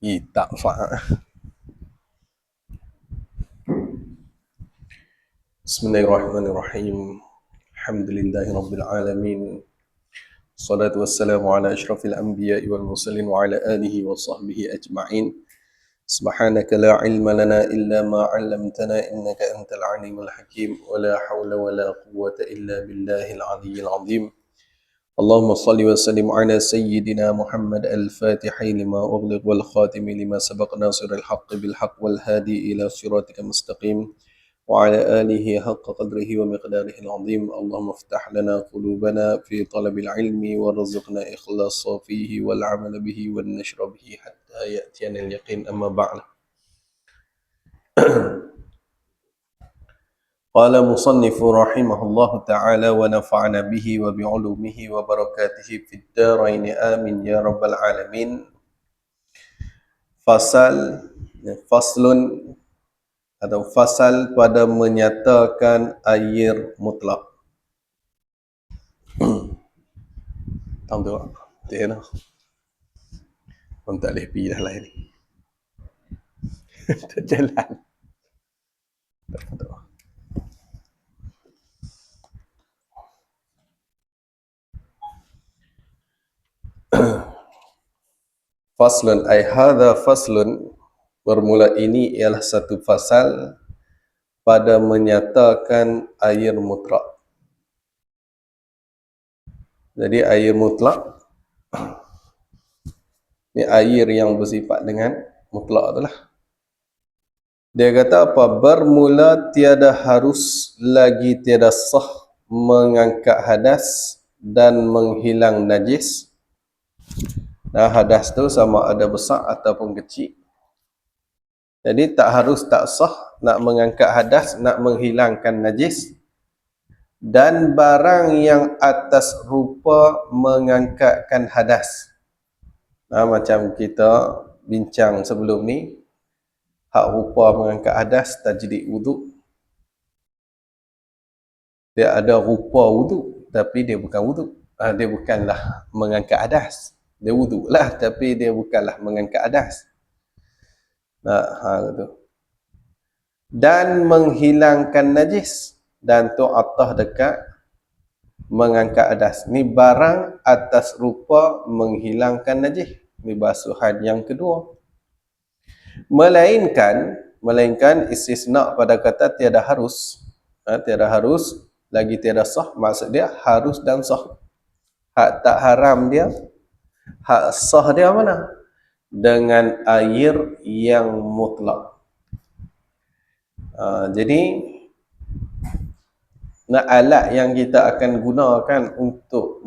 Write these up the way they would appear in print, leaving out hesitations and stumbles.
Tak faham. Bismillahirrahmanirrahim. Alhamdulillahi rabbil alamin. Salatu wassalamu ala asyrafil anbiya'i wal mursalin wa ala alihi wa sahbihi ajma'in. Subhanaka la ilma lana illa ma 'allamtana innaka antal alimul hakim wa la hawla wa la quwwata illa billahil aliyyil azim. Allahumma salli wa sallim ala sayyidina Muhammad al-Fatihi lima ughliq wal khatimi lima sabaq nasiril haqqi bil haqq wal hadi ila siratika mustaqim wa ala alihi haqqa qadrihi wa miqdarihi al-azim. Allahumma iftah lana qulubana fi talabil ilmi warzuqna ikhlasa fihi wal amala bihi wan nashra bihi hatta ya'tiyana al-yaqin, amma ba'd. Qala musannifu rahimahullahu ta'ala wa nafa'ana bihi wa bi'ulumihi wa barakatihi fid dharain amin ya rabbal alamin. Faslun atau fasal pada menyatakan air mutlak. Tahu tak? Tak nak. Orang tak boleh pergi dah lah ni. Tak jalan. Tak. Faslun ay hadha faslun, bermula ini ialah satu fasal pada menyatakan air mutlak. Jadi air mutlak ni air yang bersifat dengan mutlak itulah. Dia kata apa? Bermula tiada harus lagi tiada sah mengangkat hadas dan menghilang najis. Nah, hadas tu sama ada besar ataupun kecil. Jadi tak harus, tak sah nak mengangkat hadas, nak menghilangkan najis. Dan barang yang atas rupa mengangkatkan hadas. Nah, macam kita bincang sebelum ni, hak rupa mengangkat hadas, tajdid wuduk. Dia ada rupa wuduk, tapi dia bukan wuduk. Dia bukanlah mengangkat hadas. Dia wuduk lah, tapi dia bukanlah mengangkat hadas. Nah, tu. Dan menghilangkan najis. Dan tu atah dekat mengangkat hadas. Ni barang atas rupa menghilangkan najis. Ni basuhan yang kedua. Melainkan istisna pada kata tiada harus. Tiada harus, lagi tiada sah. Maksud dia harus dan sah. Hak tak haram dia, hak sah dia mana? Dengan air yang mutlak. Jadi alat yang kita akan gunakan untuk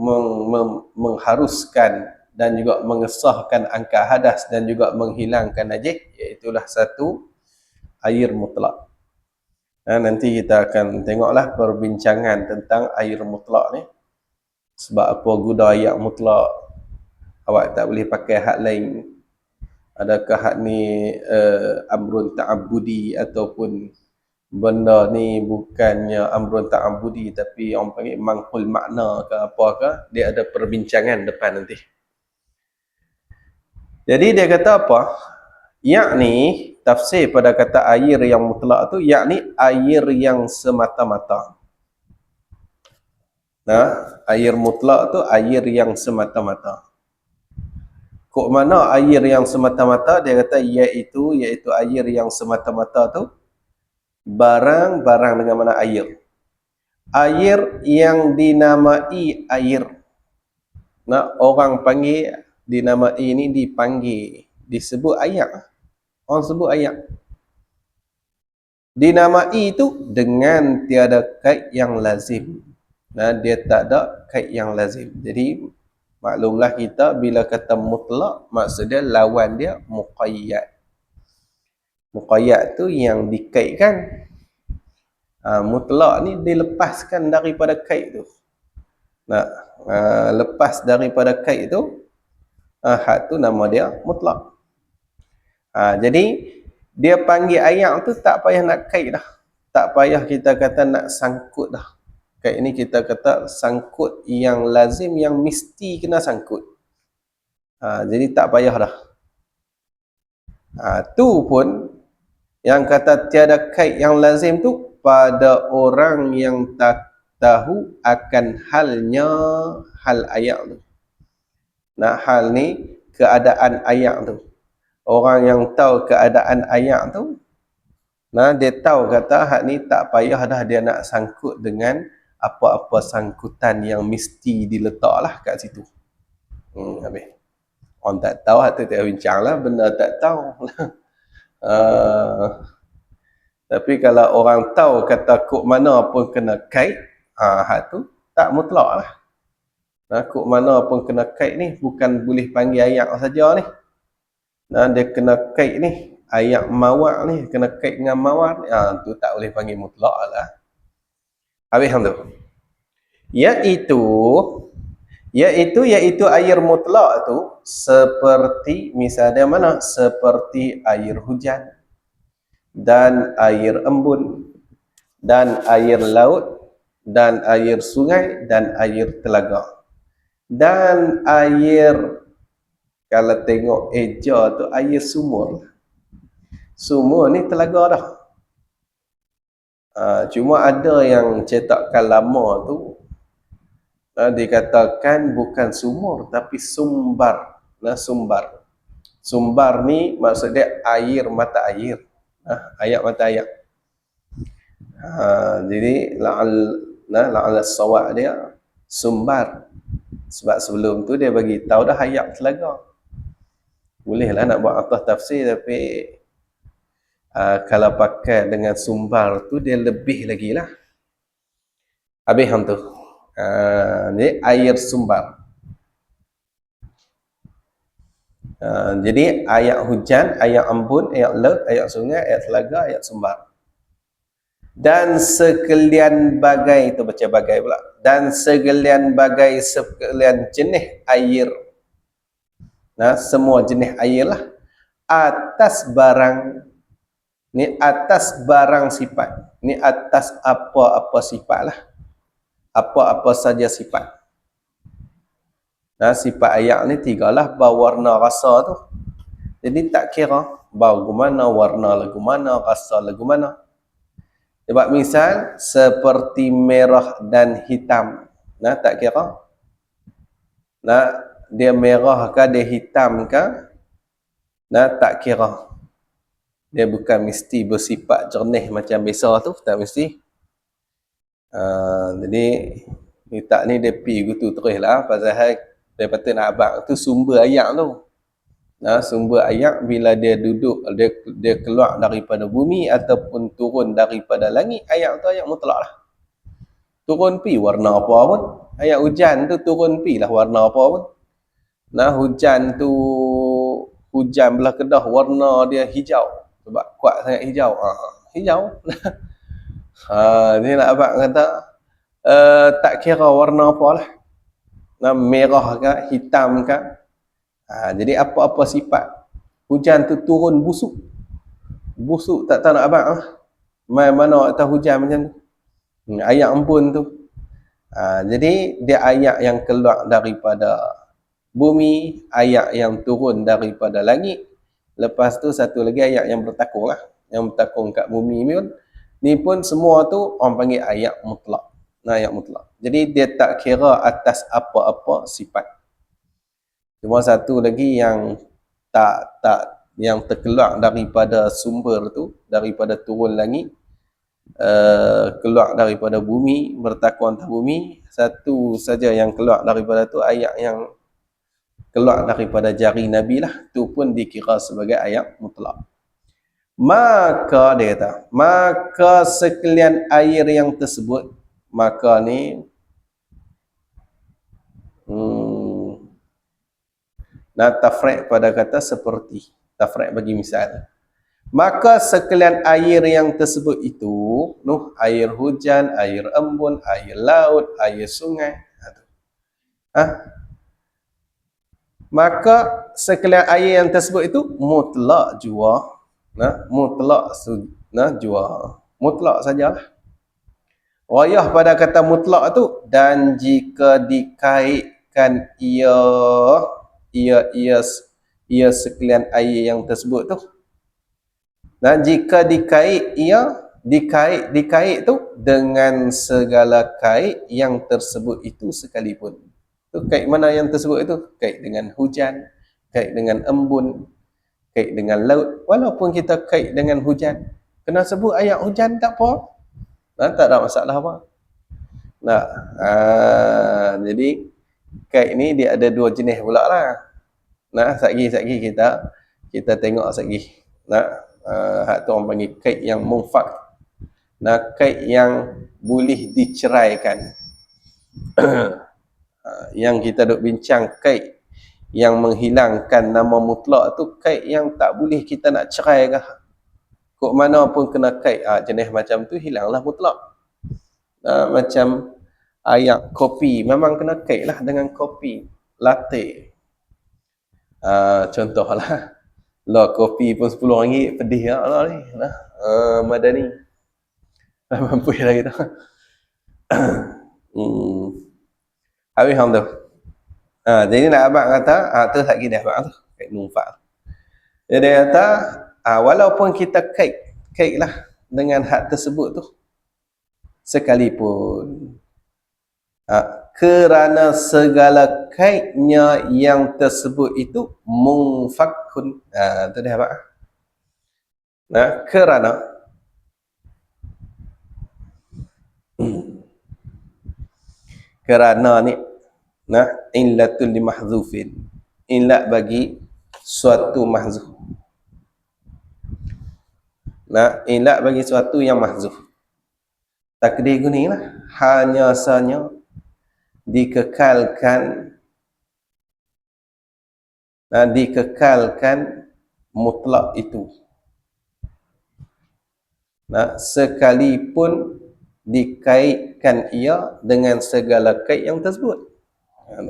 mengharuskan dan juga mengesahkan angkat hadas dan juga menghilangkan najis, iaitulah satu air mutlak. Nanti kita akan tengoklah perbincangan tentang air mutlak ni. Sebab apa guna air mutlak, awak tak boleh pakai hak lain. Adakah hak ni amrun ta'abbudi ataupun benda ni bukannya amrun ta'abbudi tapi orang panggil manqul makna ke apa ke, dia ada perbincangan depan nanti. Jadi dia kata apa? Yakni tafsir pada kata air yang mutlak tu, yakni air yang semata-mata. Air mutlak tu air yang semata-mata. Kok mana air yang semata-mata? Dia kata iaitu air yang semata-mata tu barang dengan mana air. Air yang dinamai air. Orang panggil dinamai ni dipanggil, disebut air. Orang sebut air. Dinamai itu dengan tiada kaid yang lazim. Dia tak ada kaid yang lazim. Jadi maklumlah kita bila kata mutlak, maksud dia lawan dia muqayyad. Muqayyad tu yang dikaitkan. Mutlak ni dilepaskan daripada kaid tu. Lepas daripada kaid tu, hak tu nama dia mutlak. Jadi dia panggil ayat tu tak payah nak kaid dah. Tak payah kita kata nak sangkut dah. Kaid ni kita kata sangkut yang lazim, yang mesti kena sangkut. Jadi tak payah dah. Tu pun yang kata tiada kaid yang lazim tu pada orang yang tak tahu akan halnya hal ayat tu. Nah, hal ni keadaan ayat tu. Orang yang tahu keadaan ayat tu, nah dia tahu kata hak ni tak payah dah dia nak sangkut dengan apa-apa sangkutan yang mesti diletaklah kat situ. Habis. Orang tak tahu hak tu tak bincang lah, benda tak tahu. Tapi kalau orang tahu kata kok mana pun kena kait, hak tu tak mutlak lah. Kok mana pun kena kait ni bukan boleh panggil ayat saja ni. Dia kena kait ni, ayat mawar ni kena kait dengan mawar ni, tu tak boleh panggil mutlak lah. Habis hang tu. Iaitu air mutlak tu seperti misalnya mana? Seperti air hujan dan air embun dan air laut dan air sungai dan air telaga dan air, kalau tengok eja tu air sumur. Sumur ni telaga dah. Cuma ada yang cetakan lama tu dikatakan bukan sumur tapi sumbar. Sumbar ni maksud dia air, mata air. Ayat mata ayat. Jadi la'al sawak dia sumbar. Sebab sebelum tu dia bagi tahu dah ayat telaga. Bolehlah nak buat atas tafsir, tapi kalau pakai dengan sumbar tu dia lebih lagi lah. Habis hang tu. Ni air sumbar. Jadi ayat hujan, ayat embun, ayat laut, ayat sungai, ayat telaga, ayat sumbar. Dan sekalian bagai, itu baca bagai pula. Dan sekalian bagai sekalian jenis air. Semua jenis air lah. Atas barang. Ni atas barang sifat. Ni atas apa-apa sifat lah. Apa-apa saja sifat. Sifat ayat ni tigalah, berwarna rasa tu. Jadi tak kira bau mana, warna lagu mana, rasa lagu mana. Sebab misal seperti merah dan hitam, tak kira. Dia merah ke, dia hitam ke, tak kira. Dia bukan mesti bersifat jernih macam biasa tu, tak mesti. Jadi hitam ni dia pergi gitu terus lah, pasal dia patut nak abang tu sumber ayat tu. Sumber ayat bila dia duduk, dia keluar daripada bumi ataupun turun daripada langit, ayat tu ayat mutlak lah. Turun pi warna apa pun. Ayat hujan tu turun pi lah warna apa pun. Hujan tu, hujan belah Kedah warna dia hijau. Sebab kuat sangat hijau. Hijau. Ni nak abang kata, tak kira warna apa lah. Merah ke, hitam ke. Jadi apa-apa sifat. Hujan tu turun busuk. Busuk tak tahu nak abang lah. Mana atas hujan macam tu. Ayat embun tu. Jadi dia ayat yang keluar daripada bumi, ayat yang turun daripada langit. Lepas tu satu lagi ayat yang bertakung lah. Yang bertakung kat bumi pun. Ni pun semua tu orang panggil ayat mutlak. Ayat mutlak. Jadi dia tak kira atas apa-apa sifat. Cuma satu lagi yang yang terkeluar daripada sumber tu, daripada turun langit, keluar daripada bumi, bertakun atas bumi, satu saja yang keluar daripada tu, ayat yang keluar daripada jari Nabi lah, tu pun dikira sebagai ayat mutlak. Maka dia kata, maka sekalian air yang tersebut, maka ni tafrek pada kata seperti, tafrek bagi misal. Maka sekalian air yang tersebut itu, air hujan, air embun, air laut, air sungai. Maka sekalian air yang tersebut itu mutlak jua. Mutlak jua. Mutlak sajalah. Wayah pada kata mutlak tu, dan jika dikaitkan ia sekalian air yang tersebut tu, Nah, jika dikait ia dikait tu dengan segala kait yang tersebut itu sekalipun. Tu kait mana yang tersebut itu? Kait dengan hujan, kait dengan embun, kait dengan laut. Walaupun kita kait dengan hujan, kena sebut ayat hujan tak apa. Nah, tak ada masalah apa. Nah, jadi kait ni dia ada dua jenis pula lah. Nah, satgi kita tengok satgi. Nah, hak tu orang panggil kait yang munfak. Nah, kait yang boleh diceraikan. Yang kita duk bincang kait yang menghilangkan nama mutlak tu kait yang tak boleh kita nak cerai kah. Kok mana pun kena kait. Jenis macam tu hilanglah mutlak. Macam ayat kopi memang kena kait lah dengan kopi latte. Contohlah lah kopi pun RM10 pedih lah ni lah. Madani mampu lagi dah. Habis hang tu. Jadi nak abang kata tu tak kira abang tu kait munfak. Jadi kata walaupun kita kait lah dengan hak tersebut tu sekalipun kerana segala kaitnya yang tersebut itu munfakun. Tu dah apa? Nah, kerana ni nah illatul limahzufin, illat bagi suatu mahzuf. Nah, illat bagi suatu yang mahzuf. Takdir guni lah, hanya sahaja dikekalkan mutlak itu. Nah, sekalipun dikaitkan ia dengan segala kait yang tersebut.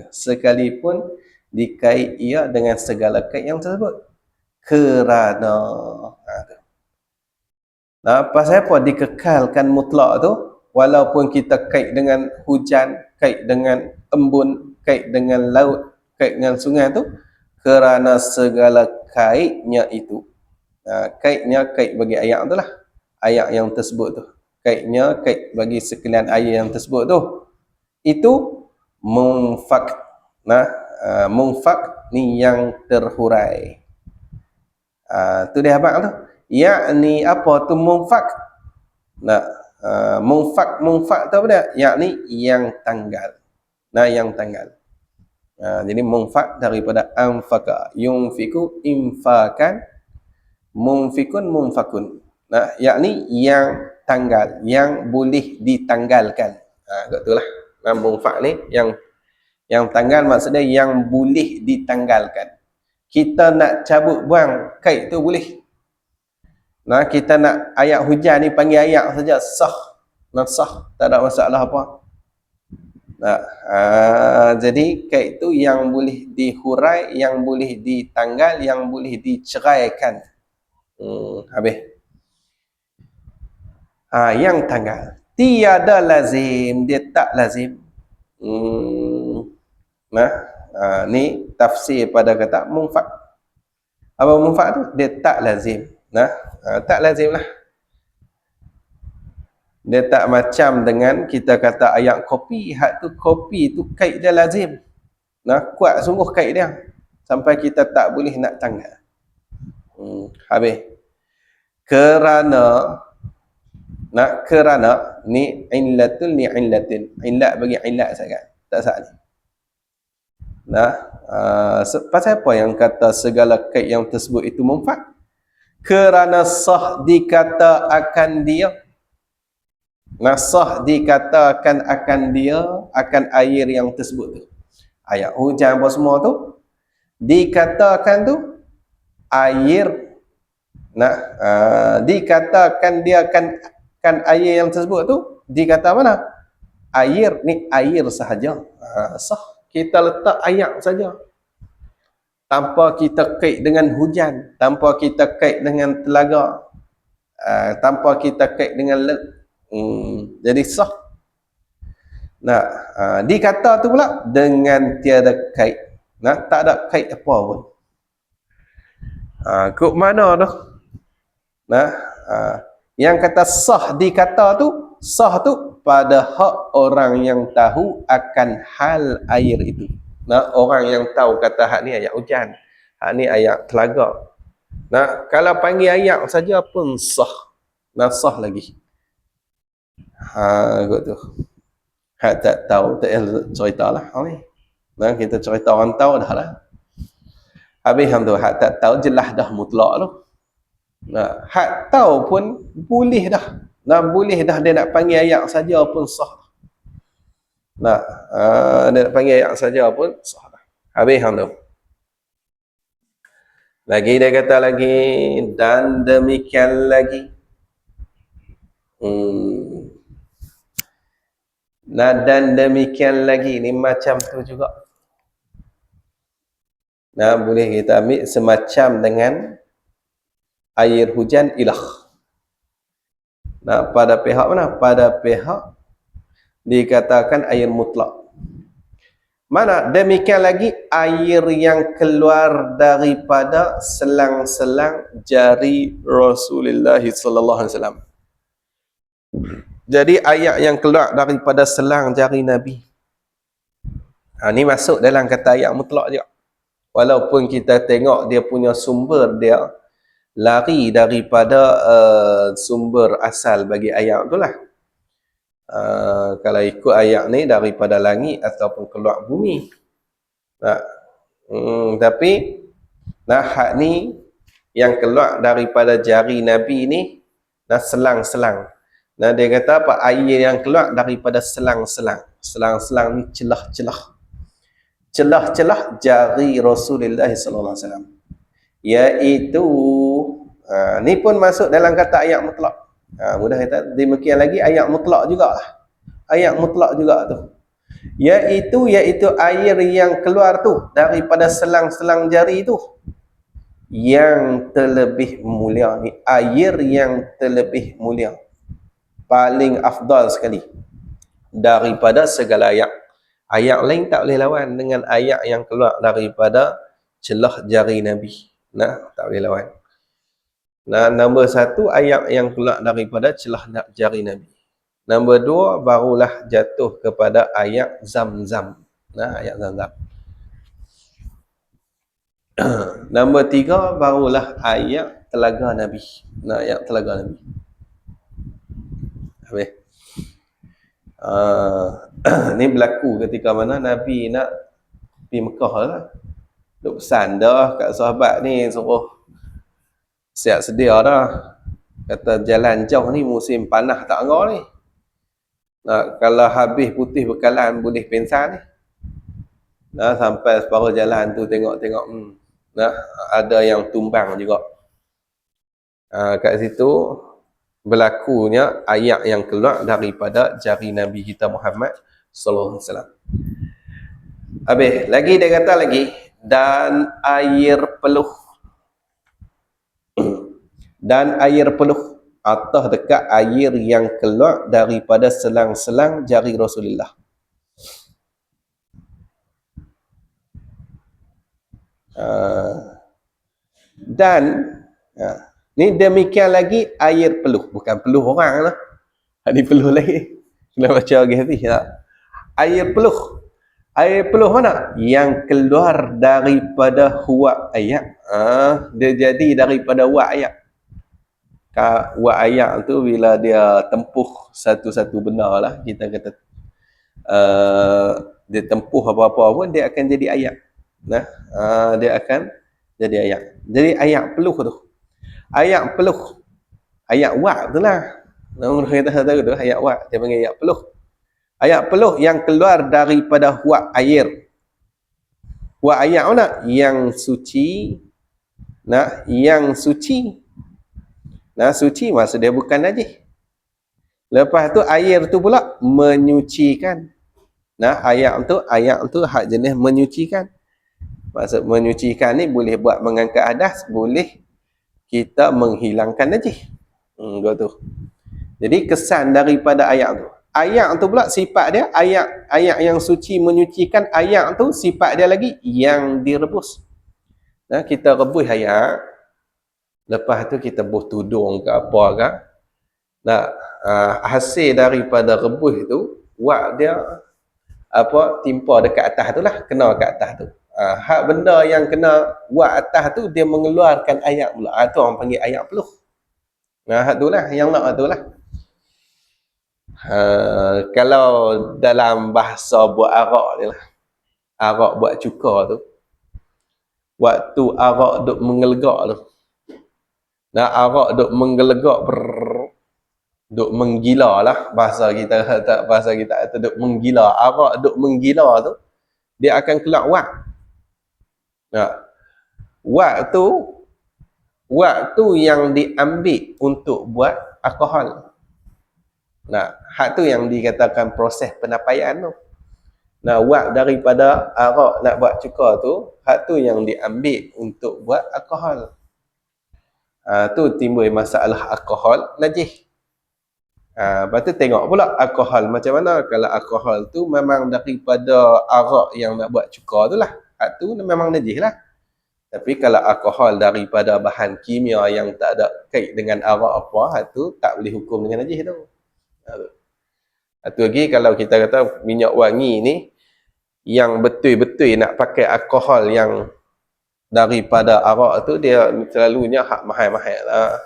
Sekalipun dikait ia dengan segala kait yang tersebut. Kerana pasal apa dikekalkan mutlak tu? Walaupun kita kait dengan hujan, kait dengan embun, kait dengan laut, kait dengan sungai tu, kerana segala kaitnya itu. Kaitnya kait bagi ayat tu lah. Ayat yang tersebut tu. Kaitnya kait bagi sekalian ayat yang tersebut tu. Itu munfak. Munfak ni yang terhurai. Tu dia abang tu. Yakni apa tu munfak? Munfak tu apa dia? Yakni yang tanggal. Yang tanggal. Jadi munfak daripada anfaka. Yunfiku infakan. Munfikun munfakun. Yakni yang tanggal, yang boleh ditanggalkan. Itulah. Munfak ni yang tanggal maksudnya yang boleh ditanggalkan. Kita nak cabut buang kait tu boleh. Kita nak ayat hujan ni panggil ayat saja sah. Sah, tak ada masalah apa. Jadi kait tu yang boleh dihurai, yang boleh ditanggal, yang boleh diceraikan. Habis. Yang tanggal tiada lazim, dia tak lazim. Ni tafsir pada kata munfak. Apa munfak tu? Dia tak lazim. Tak lazim lah. Dia tak macam dengan kita kata ayat kopi. Hak tu kopi tu kait dia lazim. Kuat sungguh kait dia sampai kita tak boleh nak tanggal. Habis. Kerana ni illatul ni illatin. Illat bagi illat sangat. Tak sah ni. Pasal apa yang kata segala kait yang tersebut itu munfak? Kerana sah dikata akan dia. Sah dikatakan akan dia, akan air yang tersebut tu. Ayat hujan apa semua tu dikatakan tu air. Dikatakan dia kan air yang tersebut tu dikata mana? Air ni air sahaja. Sah kita letak ayat saja. Tanpa kita kait dengan hujan, tanpa kita kait dengan telaga, tanpa kita kait dengan laut. Jadi sah. Dikata tu pula dengan tiada kait. Tak ada kait apa pun. Kok mana tu? Nah, yang kata sah dikata tu, sah tu pada hak orang yang tahu akan hal air itu. Nah, orang yang tahu kata hak ni ayat hujan, hak ni ayat telaga. Nah, kalau panggil ayat saja pun sah. Nah, sah lagi. Kot tu. Hak tak tahu, tak payah cerita lah. Nah, kita cerita orang tahu dah lah. Habis hang tu, hak tak tahu jelas dah mutlak tu. Nah, hak tahu pun boleh dah. Nah, boleh dah dia nak panggil ayat saja pun sah. Nah, dia nak panggil ayat saja pun sah dah. Habis hang tu. Lagi dia kata lagi, dan demikian lagi. Nah, dan demikian lagi. Ni macam tu juga. Nah, boleh kita ambil semacam dengan air hujan ilah. Nah, pada pihak mana? Pada pihak dikatakan air mutlak. Mana? Demikian lagi air yang keluar daripada selang-selang jari Rasulullah sallallahu alaihi wasallam. Jadi ayat yang keluar daripada selang jari Nabi. Ini masuk dalam kata ayat mutlak juga. Walaupun kita tengok dia punya sumber dia lari daripada sumber asal bagi ayat tu lah. Kalau ikut ayat ni daripada langit ataupun keluar bumi. Tapi hak ni yang keluar daripada jari Nabi ni selang-selang. Dia kata apa? Air yang keluar daripada selang-selang. Selang-selang ni celah-celah. Celah-celah jari Rasulullah sallallahu alaihi wasallam. Iaitu ni pun masuk dalam kata ayat mutlak. Mudah kata demikian lagi ayat mutlak jugalah. Ayat mutlak juga tu. Iaitu air yang keluar tu daripada selang-selang jari tu yang terlebih mulia ni, air yang terlebih mulia, paling afdal sekali daripada segala ayat. Ayat lain tak boleh lawan dengan ayat yang keluar daripada celah jari Nabi. Tak boleh lawan. Nombor satu, ayat yang keluar daripada celah jari Nabi. Nombor dua, barulah jatuh kepada ayat Zam-Zam. Ayat Zam-Zam. Nombor tiga, barulah ayat Telaga Nabi. Ayat Telaga Nabi. Habis. Ni berlaku ketika mana Nabi nak pergi Mekah lah. Duk pesan dah kat sahabat ni, suruh siap sedia dah. Kata jalan jauh ni musim panas tak anggar ni. Kalau habis putih bekalan boleh pensan ni. Sampai separuh jalan tu tengok-tengok ada yang tumbang juga. Kat situ berlakunya ayat yang keluar daripada jari Nabi kita Muhammad sallallahu alaihi wasallam. Habis lagi dia kata lagi, dan air peluh. Dan air peluh atau dekat air yang keluar daripada selang-selang jari Rasulullah. Dan ni demikian lagi air peluh, bukan peluh orang lah. Ada peluh lagi. Kena baca lagi habis tak? Air peluh. Air peluh mana? Yang keluar daripada huak ayat. Dia jadi daripada huak ayat. Huak ayat tu bila dia tempuh satu-satu benda lah, kita kata dia tempuh apa-apa pun dia akan jadi ayat. Dia akan jadi ayat. Jadi ayat peluh tu. Ayat peluh. Ayat wak tu lah. Orang kata tahu tu ayat wak, dia panggil ayat peluh. Ayat peluh yang keluar daripada huak air. Huak ayat mana? Yang suci. Yang suci. Suci maksud dia bukan najis. Lepas tu air tu pula menyucikan. Ayat tu hak jenis menyucikan. Maksud menyucikan ni boleh buat mengangkat hadas, boleh kita menghilangkan najis. Tu. Jadi kesan daripada ayat tu. Ayat tu pula sifat dia, ayat yang suci menyucikan, ayat tu sifat dia lagi yang direbus. Kita rebus ayat. Lepas tu kita buh tudung ke apa ke. Nah, hasil daripada rebus tu, wak dia apa timpa dekat atas tu lah, kena kat atas tu. Hak benda yang kena wak atas tu dia mengeluarkan air pula. Tu orang panggil air peluh. Nah, hak tu lah yang nak tu lah. Kalau dalam bahasa buat arak ni lah, arak buat cuka tu, waktu arak duk mengelegak tu, nah arak duk menggelegak, duk menggila lah bahasa kita, tak bahasa kita tu, duk menggila. Arak duk menggila tu dia akan keluar wak. Nah, wak tu yang diambil untuk buat alkohol. Nah, hak tu yang dikatakan proses penapaian tu. Nah, wak daripada arak nak buat cuka tu, hak tu yang diambil untuk buat alkohol. Tu timbul masalah alkohol najis. Lepas tu tengok pula alkohol macam mana. Kalau alkohol tu memang daripada arak yang nak buat cuka tu lah, hak tu memang najis lah. Tapi kalau alkohol daripada bahan kimia yang tak ada kait dengan arak apa, hak tu tak boleh hukum dengan najis tu. Satu lagi, kalau kita kata minyak wangi ni yang betul-betul nak pakai alkohol yang daripada arak tu, dia selalunya hak mahal-mahal lah.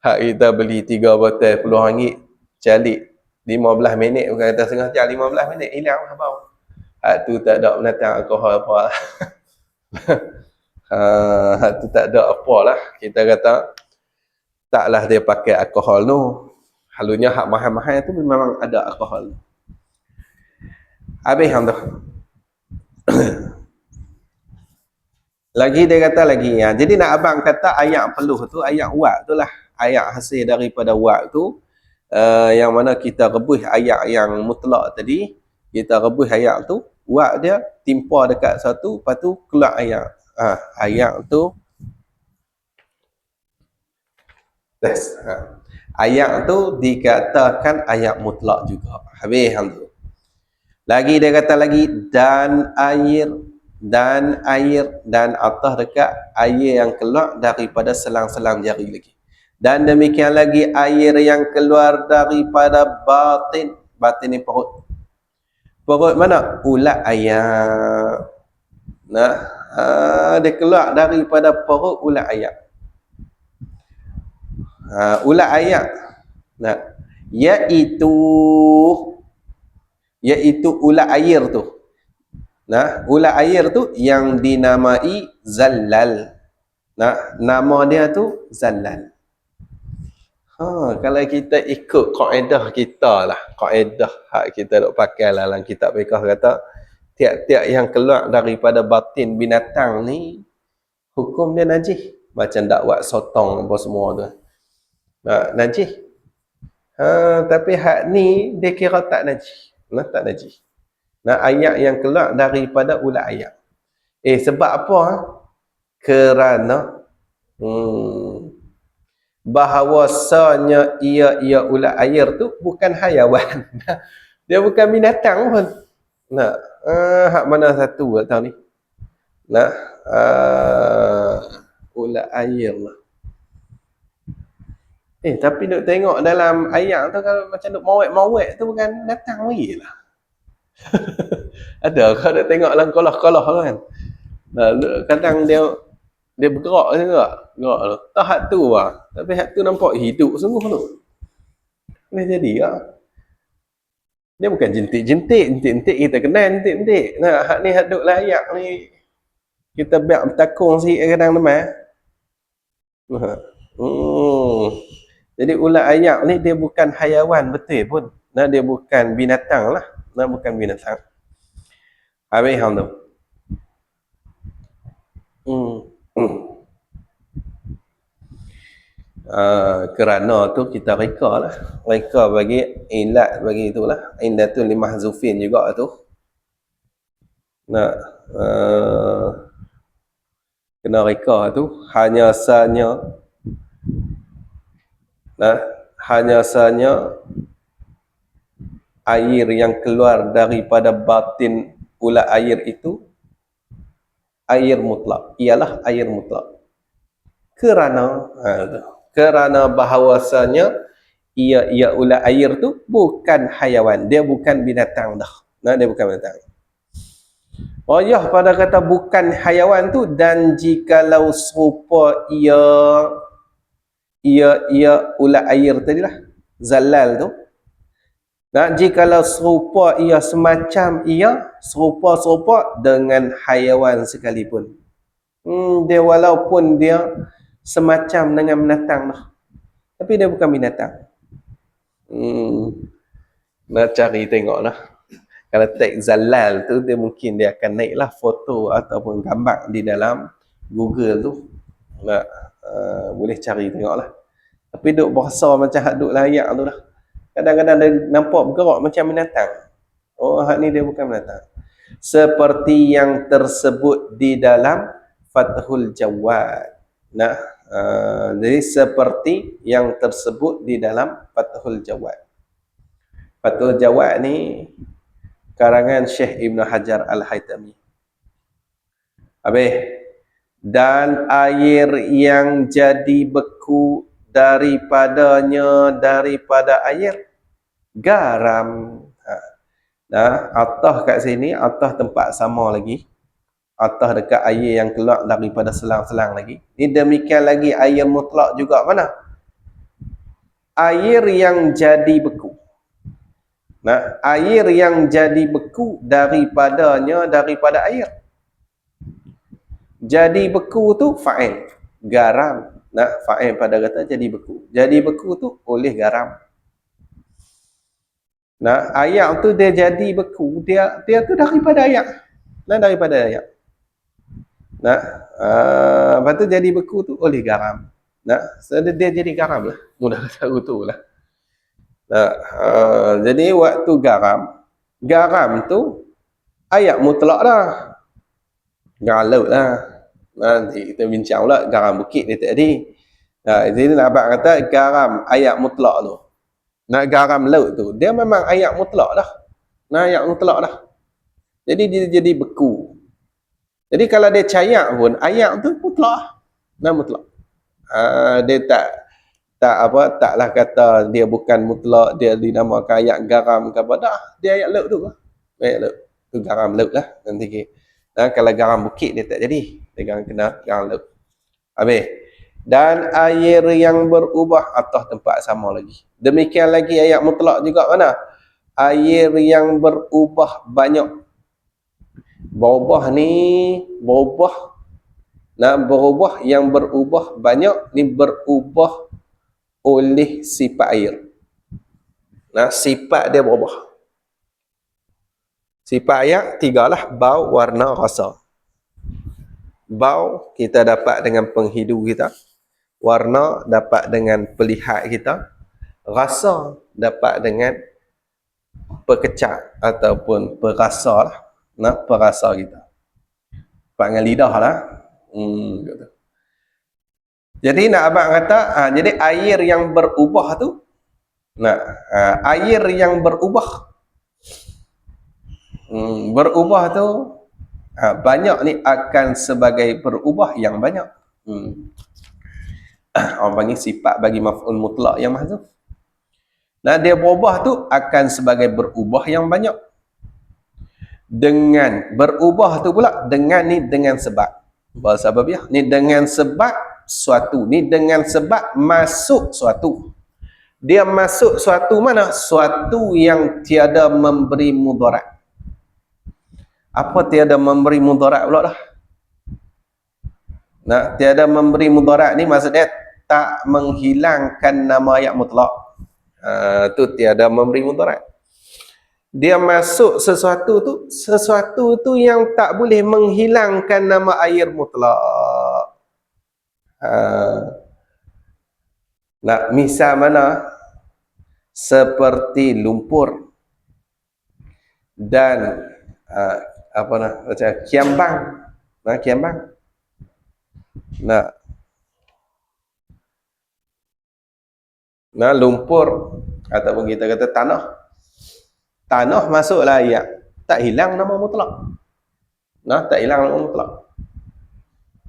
Hak kita beli 3 botol RM10, calik 15 minit, bukan kata setengah jam, 15 minit hilang habis. Hak tu tak ada menatang alkohol apa lah. Hak tu tak ada apa lah. Kita kata taklah dia pakai alkohol tu. Halunya hak mahal-mahal tu memang ada alkohol. Habis hang tu. Lagi dia kata lagi, jadi nak abang kata ayak peluh tu, ayak wak tu lah. Ayak hasil daripada wak tu, yang mana kita rebus ayak yang mutlak tadi, kita rebus ayak tu, wak dia timpa dekat satu, lepas tu keluar ayak. Ayak tu ayak tu dikatakan ayak mutlak juga. Habis hang tu. Lagi dia kata lagi, dan air dan atas dekat air yang keluar daripada selang-selang jari lagi. Dan demikian lagi air yang keluar daripada batin ni perut. Perut mana? Ulat ayak. Nah, dia keluar daripada perut ulat ayak. Ulat ayak. Nah, iaitu ulat air tu. Nah, ulat air tu yang dinamai zallal. Nah, nama dia tu zallal. Kalau kita ikut kaedah kita lah, kaedah hak kita duk pakai lah dalam kitab fiqh, kata tiap-tiap yang keluar daripada batin binatang ni hukum dia najis. Macam dakwat sotong apa semua tu. Najis. Tapi hak ni dia kira tak najis. Tak najis. Ayak yang keluar daripada ulat ayak. Sebab apa? Kerana bahawasanya ia ulat air tu bukan hayawan. Dia bukan binatang pun. Hak mana satu tak tahu ni. Ulat air lah. Tapi duk tengok dalam ayak tu, kalau macam duk mawek-mawek tu bukan datang lagi lah. Ada kalau duk tengok dalam kolah-kolah kan. Kadang dia bergerak juga. Gerak tu. Tak hak tu lah. Tapi hak tu nampak hidup sungguh tu. Boleh jadi lah. Dia bukan jentik-jentik kita kenal jentik-jentik. Hak ni hak duk layak ni. Kita biar bertakung sikit kadang teman. Jadi ulat ayak ni dia bukan hayawan betul pun. Dia bukan binatang lah. Bukan binatang. Habis hang tu. Kerana tu kita reka lah. Reka bagi ilat bagi itulah. Indatul limahzufin juga tu. Kena reka tu. Hanya sahaja air yang keluar daripada batin ulat air itu air mutlak, ialah air mutlak. kerana bahawasanya ia ular air tu bukan haiwan, dia bukan binatang dah. Dia bukan binatang. Oh ya, pada kata bukan haiwan tu, dan jikalau serupa ia ular air tadilah, zalal tu. Jikalau serupa ia semacam ia serupa dengan haiwan sekalipun. Dia walaupun dia semacam dengan binatang dah, tapi dia bukan binatang. Nak cari tengoklah. Kalau tag zalal tu, dia mungkin dia akan naiklah foto ataupun gambar di dalam Google tu. Boleh cari tengoklah. Tapi duk berasa macam hak duk layak tu lah. Kadang-kadang dia nampak bergerak macam binatang. Oh, hak ni dia bukan binatang. Seperti yang tersebut di dalam Fathul Jawad. Jadi seperti yang tersebut di dalam Fathul Jawad. Fathul Jawad ni karangan Syekh Ibn Hajar Al-Haytami. Dan air yang jadi beku daripada air garam. Atah kat sini, atah tempat sama lagi. Atah dekat air yang keluar daripada selang-selang lagi. Ini demikian lagi air mutlak juga mana? Air yang jadi beku. Air yang jadi beku daripada air. Jadi beku tu fa'il, garam. Fa'il pada kata jadi beku. Jadi beku tu oleh garam. Air tu dia jadi beku, dia tu daripada air. Daripada air. Lepas tu jadi beku tu oleh garam. So dia jadi garam lah. Mudah tahu tu lah. Jadi waktu garam tu air mutlak dah. Garam laut lah. Nanti kita bincang pula garam bukit dia tadi. Jadi Abang kata garam air mutlak tu. Garam laut tu dia memang air mutlak dah. Air mutlak dah. Jadi dia jadi beku. Jadi kalau dia cair pun air tu mutlak. Mutlak. Dia taklah kata dia bukan mutlak, dia dinamakan air garam ke apa dah. Dia air laut tu. Air laut. Tu garam laut lah nanti. Kalau garam bukit dia tak jadi. Dia kena garam laut. Dan air yang berubah atas tempat sama lagi. Demikian lagi ayat mutlak juga mana? Air yang berubah banyak. Berubah yang berubah banyak ni berubah oleh sifat air. Sifat dia berubah. Sifat air tigalah, bau, warna, rasa. Bau kita dapat dengan penghidu kita. Warna dapat dengan pelihat kita. Rasa dapat dengan pekecak ataupun perasa lah. Perasa kita. Dapat dengan lidah lah. Jadi nak abang kata, jadi air yang berubah tu, air yang berubah. Berubah tu, banyak ni akan sebagai berubah yang banyak. Orang panggil sifat bagi maf'ul mutlak yang mahzuf. Dia berubah tu akan sebagai berubah yang banyak. Dengan berubah tu pula dengan sebab. Bahasa Arabiah ni dengan sebab suatu, ni dengan sebab masuk suatu. Dia masuk suatu mana? Suatu yang tiada memberi mudarat. Apa tiada memberi mudarat pula dah? Tiada memberi mudarat ni maksudnya tak menghilangkan nama ayat mutlak. Tu tiada memberi mudarat. Dia masuk sesuatu tu yang tak boleh menghilangkan nama air mutlak. Misal mana? Seperti lumpur dan macam kiambang. Kiambang. Lumpur ataupun kita kata tanah masuklah air, tak hilang nama mutlak. Tak hilang nama mutlak.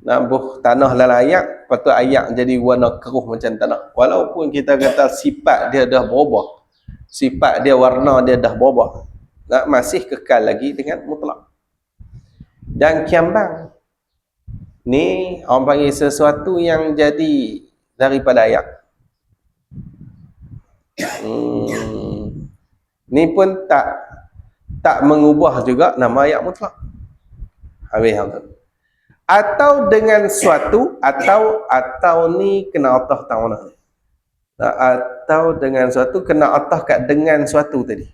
Nabuh tanah dalam ayak, lepas tu ayak jadi warna keruh macam tanah. Walaupun kita kata sifat dia dah berubah, sifat dia, warna dia dah berubah, masih kekal lagi dengan mutlak. Dan kiambang ni orang panggil sesuatu yang jadi daripada ayak. Ni pun tak mengubah juga nama ayak mutlak. Habis tu. Atau dengan suatu, atau ni kena atah tak mana. Atau dengan suatu, kena atah kat dengan suatu tadi.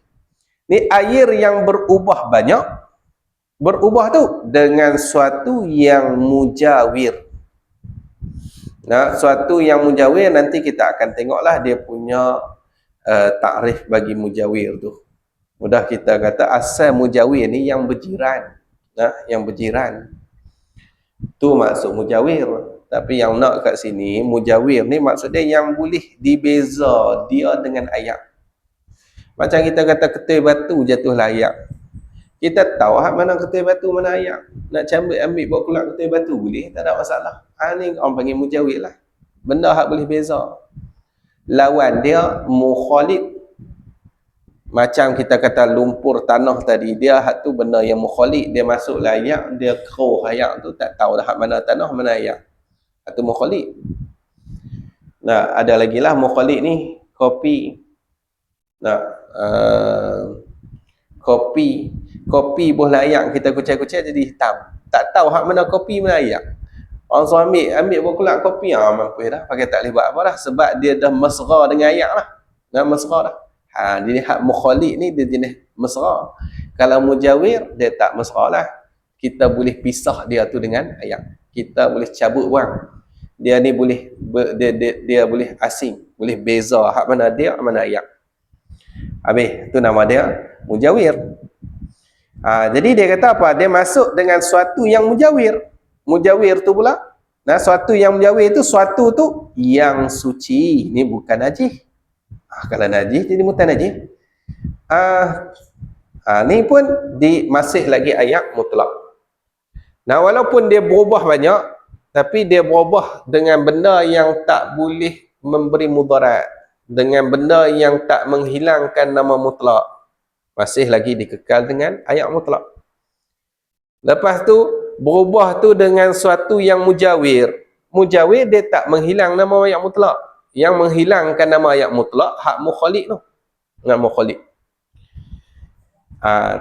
Ni air yang berubah banyak, berubah tu dengan suatu yang mujawir. Suatu yang mujawir nanti kita akan tengoklah dia punya takrif bagi mujawir tu. Mudah kita kata asal mujawir ni yang berjiran. Yang berjiran. Tu maksud mujawir. Tapi yang nak kat sini, mujawir ni maksud dia yang boleh dibeza dia dengan ayak. Macam kita kata ketul batu jatuhlah ayak. Kita tahu mana ketul batu, mana ayak. Nak ambil buat keluar ketul batu boleh, tak ada masalah. Ni orang panggil mujawir lah. Benda hak boleh beza. Lawan dia mukhalid. Macam kita kata lumpur tanah tadi, dia hak tu benda yang mukhalid, dia masuk ayak, dia keruh ayak tu, tak tahu dah hak mana tanah, mana ayak. Hak tu mukhalid. Ada lagi lah mukhalid ni, kopi. Kopi boleh ayak kita kucai-kucai jadi hitam. Tak tahu hak mana kopi, mana ayak. Orang suruh ambil buat keluar kopi, mampu dah, pakai tak boleh buat apa dah, sebab dia dah mesra dengan ayak lah. Mesra dah. Jadi hak mukhalid ni dia jenis mesra. Kalau mujawir dia tak mesra lah. Kita boleh pisah dia tu dengan ayak. Kita boleh cabut buang. Dia ni boleh dia boleh asing, boleh beza hak mana dia, mana ayak. Habis tu nama dia mujawir. Jadi dia kata apa? Dia masuk dengan suatu yang mujawir. Mujawir tu pula, suatu yang mujawir tu, suatu tu yang suci. Ni bukan najis. Kalau najis jadi mutanajis. Ni pun masih lagi ayak mutlak. Walaupun dia berubah banyak, tapi dia berubah dengan benda yang tak boleh memberi mudarat, dengan benda yang tak menghilangkan nama mutlak, masih lagi dikekal dengan ayak mutlak. Lepas tu berubah tu dengan suatu yang mujawir. Mujawir dia tak menghilang nama ayak mutlak. Yang menghilangkan nama ayak mutlak hak mukhalid tu. Mukhalid.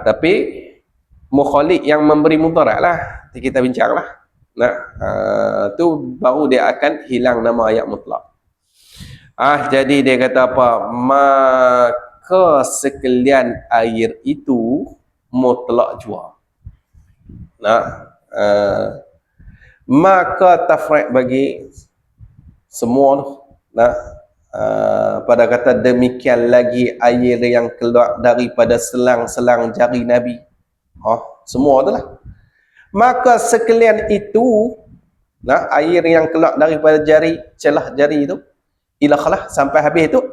Tapi mukhalid yang memberi mudarat lah, kita bincang lah. Tu baru dia akan hilang nama ayak mutlak. Jadi dia kata apa? Maka sekalian air itu mutlak jua. Maka tafriq bagi semua tu. Pada kata demikian lagi air yang keluar daripada selang-selang jari Nabi. Semua tu lah. Maka sekalian itu, air yang keluar daripada jari, celah jari itu, ilahlah sampai habis itu,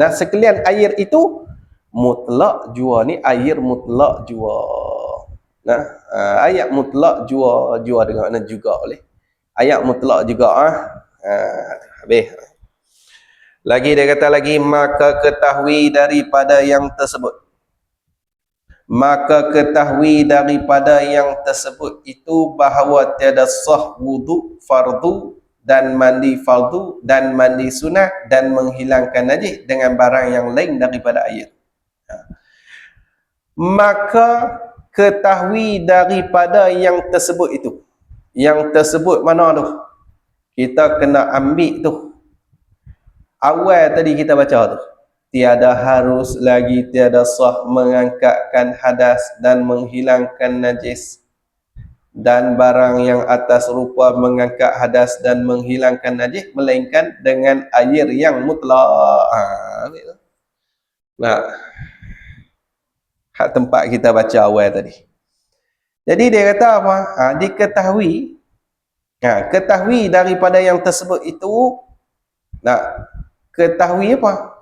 sekalian air itu mutlak jua. Ni air mutlak jua. Ayat mutlak jua dengan mana juga boleh. Ayat mutlak juga. Habis. Lagi dia kata lagi, maka ketahui daripada yang tersebut. Maka ketahui daripada yang tersebut itu bahawa tiada sah wudu fardu dan mandi fardu dan mandi sunnah dan menghilangkan najis dengan barang yang lain daripada air. Maka ketahui daripada yang tersebut itu. Yang tersebut mana tu? Kita kena ambil tu. Awal tadi kita baca tu. Tiada harus lagi, tiada sah mengangkatkan hadas dan menghilangkan najis. Dan barang yang atas rupa mengangkat hadas dan menghilangkan najis, melainkan dengan air yang mutlak. Hak tempat kita baca awal tadi. Jadi dia kata apa? Diketahui. Ketahui daripada yang tersebut itu. Ketahui apa?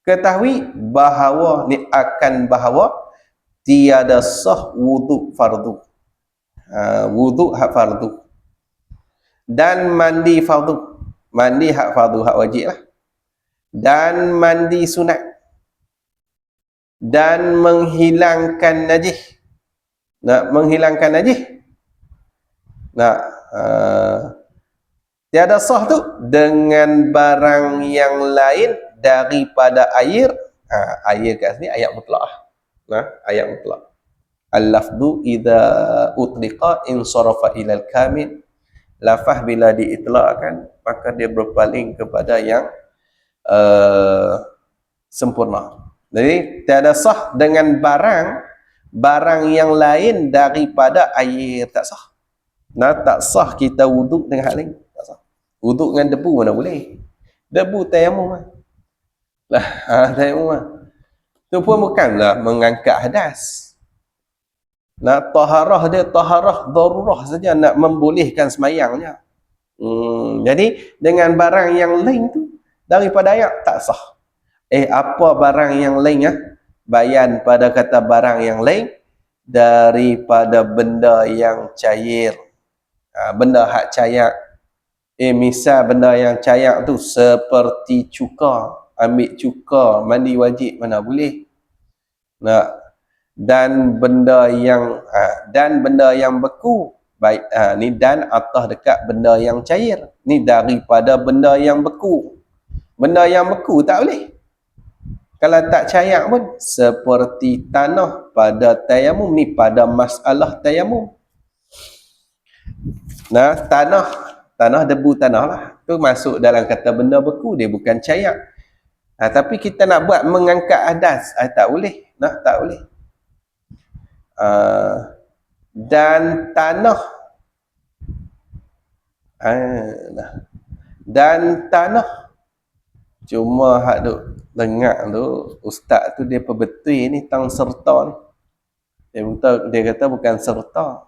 Ketahui bahawa ni akan bahawa tiada sah wuduk fardu. Wuduk hak fardu. Dan mandi fardu. Mandi hak fardu, hak wajib lah. Dan mandi sunat. Dan menghilangkan najis. Nak menghilangkan najis. Nak tiada sah tu dengan barang yang lain daripada air. Air kat sini ayat mutlak. Ayat mutlak. Al-lafdu idza utliqa insarafa ilal kamil. Lafaz bila diitlakkan maka dia berpaling kepada yang sempurna. Jadi tiada sah dengan barang yang lain daripada air, tak sah. Tak sah kita wuduk dengan hal lain, tak sah. Wuduk dengan debu mana boleh. Debu tayamum lah. Tayamum tu pun bukanlah mengangkat hadas. Taharah dia taharah darurah saja, nak membolehkan semayangnya. Jadi dengan barang yang lain tu daripada air tak sah. Apa barang yang lain bayan pada kata barang yang lain daripada benda yang cair. Benda hak cair. Misal benda yang cair tu seperti cuka. Ambil cuka mandi wajib mana boleh. Dan benda yang beku. Baik, ni dan atas dekat benda yang cair. Ni daripada benda yang beku. Benda yang beku tak boleh. Kalau tak cair pun seperti tanah pada tayamum. Ni pada masalah tayamum. Tanah debu tanah lah. Tu masuk dalam kata benda beku, dia bukan cair. Tapi kita nak buat mengangkat hadas, tak boleh. Tak boleh. Dan tanah cuma hak duk dengar tu ustaz tu dia perbetul ni tang serta ni. Dia kata bukan serta.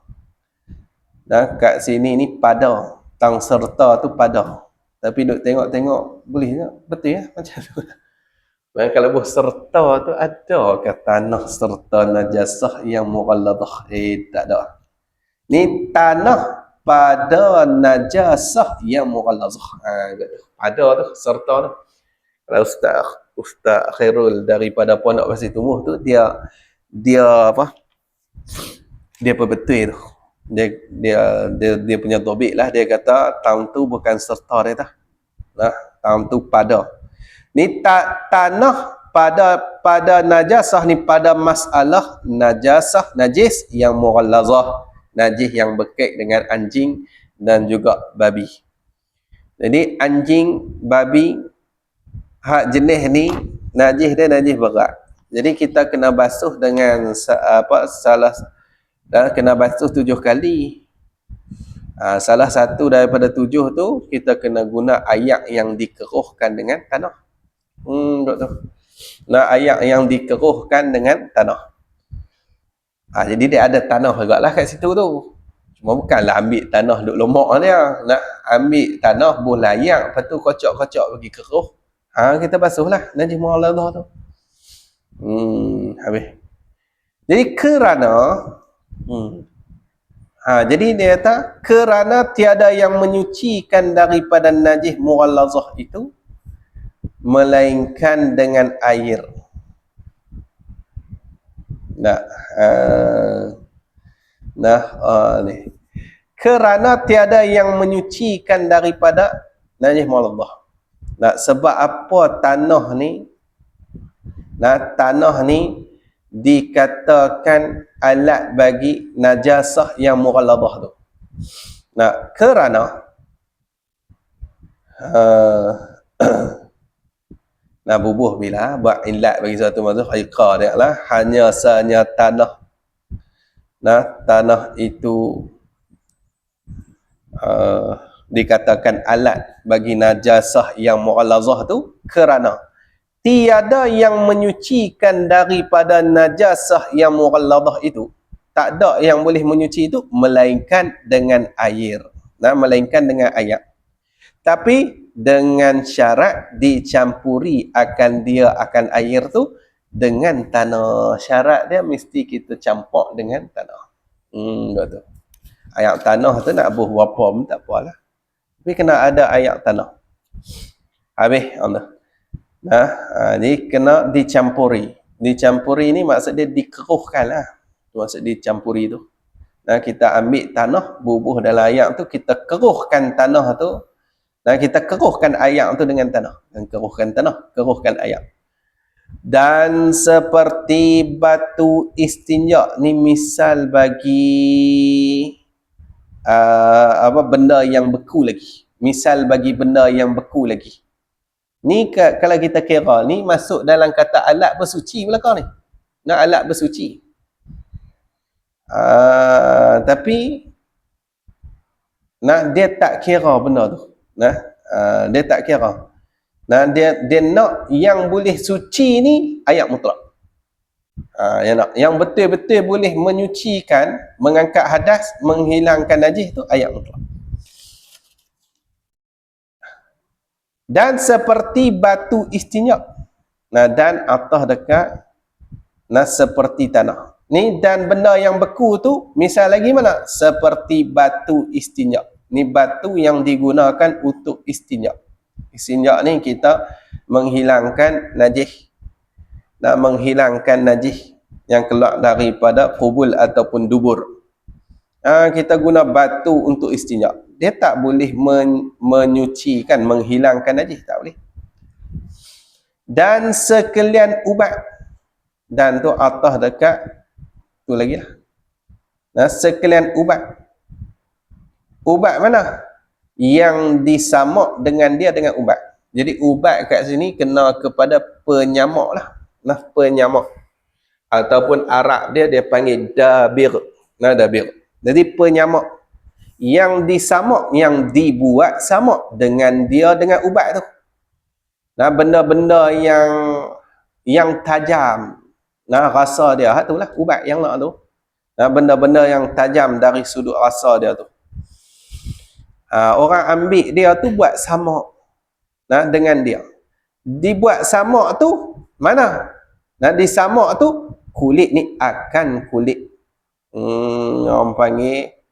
Kat sini ni pada. Tang serta tu pada. Tapi duk tengok-tengok boleh tak? Betul ya macam tu. Kalau buh serta tu ada ke tanah serta najasah yang mughalladah? Tak ada. Ni tanah pada najasah yang mughalladah. Ada tu serta tu. Kalau Ustaz Khairul daripada Pondok Pasir Tumuh tu dia apa? Dia perbetul tu. Dia punya tobik lah, dia kata tahun tu bukan serta dia tah. Tahun tu pada. Ni tanah pada najasah ni pada masalah najasah najis yang mughallazah, najis yang berkait dengan anjing dan juga babi. Jadi anjing, babi hak jenis ni najis dia najis berat. Jadi kita kena basuh dengan kena basuh 7 kali. Salah satu daripada 7 tu kita kena guna ayak yang dikeruhkan dengan tanah. Ayak yang dikeruhkan dengan tanah. Jadi dia ada tanah juga lah kat situ tu. Cuma bukanlah ambil tanah duk lomak dia. Nak ambil tanah boleh ayak, lepas tu kocok-kocok bagi keruh. Kita basuhlah najis mughallazah tu. Habis. Jadi jadi dia kata kerana tiada yang menyucikan daripada najis mughallazah itu melainkan dengan air. Ni. Kerana tiada yang menyucikan daripada najis mughallazah. Sebab apa tanah ni dikatakan alat bagi najasah yang mughallazah tu. Kerana bubuh bila buat ilat bagi satu mazhab haqiqah dia lah hanya sanya tanah itu dikatakan alat bagi najasah yang mughallazah tu kerana tiada yang menyucikan daripada najasah yang mughallazah itu. Tak ada yang boleh menyuci itu melainkan dengan air. Melainkan dengan air. Tapi dengan syarat dicampuri akan air tu dengan tanah. Syarat dia mesti kita campur dengan tanah. Betul. Air tanah tu nak buh berapa pun tak apalah. Tapi kena ada air tanah. Habis Allah. Nah, ni kena dicampuri. Dicampuri ni maksud dia dikeruhkan lah. Maksud dicampuri tu. Nah, kita ambil tanah, bubuh dalam air tu, kita keruhkan tanah tu. Dan kita keruhkan air tu dengan tanah. Dan keruhkan tanah, keruhkan air. Dan seperti batu istinja ni misal bagi benda yang beku lagi. Misal bagi benda yang beku lagi. Ni kalau kita kira ni masuk dalam kata alat bersuci belakang ni. Nah, alat bersuci. Tapi dia tak kira benda tu. Dia tak kira. Dia nak yang boleh suci ni ayat mutlak. Yang betul-betul boleh menyucikan, mengangkat hadas, menghilangkan najis tu ayat mutlak. Dan seperti batu istinja. Dan atas dekat seperti tanah. Ni dan benda yang beku tu misal lagi mana? Seperti batu istinja. Ni batu yang digunakan untuk istinja. Istinja ni kita menghilangkan najis. Menghilangkan najis yang keluar daripada kubul ataupun dubur. Kita guna batu untuk istinja. Dia tak boleh menyucikan, menghilangkan najis, tak boleh. Dan sekalian ubat. Dan tu atas dekat tu lagi lah. Sekalian ubat. Ubat mana? Yang disamak dengan dia dengan ubat. Jadi ubat kat sini kena kepada penyamak lah. Penyamak. Ataupun Arab dia panggil dabir. Dabir. Jadi penyamak. Yang disamak, yang dibuat samak dengan dia dengan ubat tu. Benda-benda yang tajam. Rasa dia, itulah ubat yang nak tu. Benda-benda yang tajam dari sudut rasa dia tu. Orang ambil dia tu buat samak dengan dia. Dibuat samak tu mana? Disamak tu kulit ni akan kulit. Orang panggil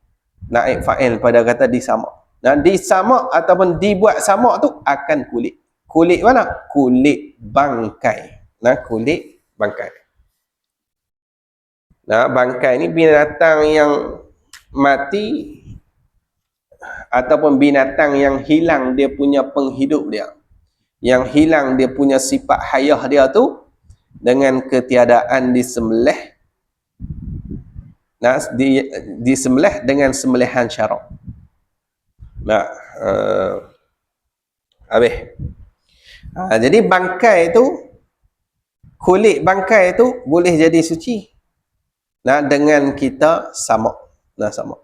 naib fa'il pada kata disamak. Disamak ataupun dibuat samak tu akan kulit. Kulit mana? Kulit bangkai. Kulit bangkai. Bangkai ni binatang yang mati ataupun binatang yang hilang dia punya penghidup dia. Yang hilang dia punya sifat hayah dia tu dengan ketiadaan disembelih. Disembelih dengan sembelihan syarak. Habis. Jadi bangkai tu, kulit bangkai tu boleh jadi suci. Dengan kita samak. Samak.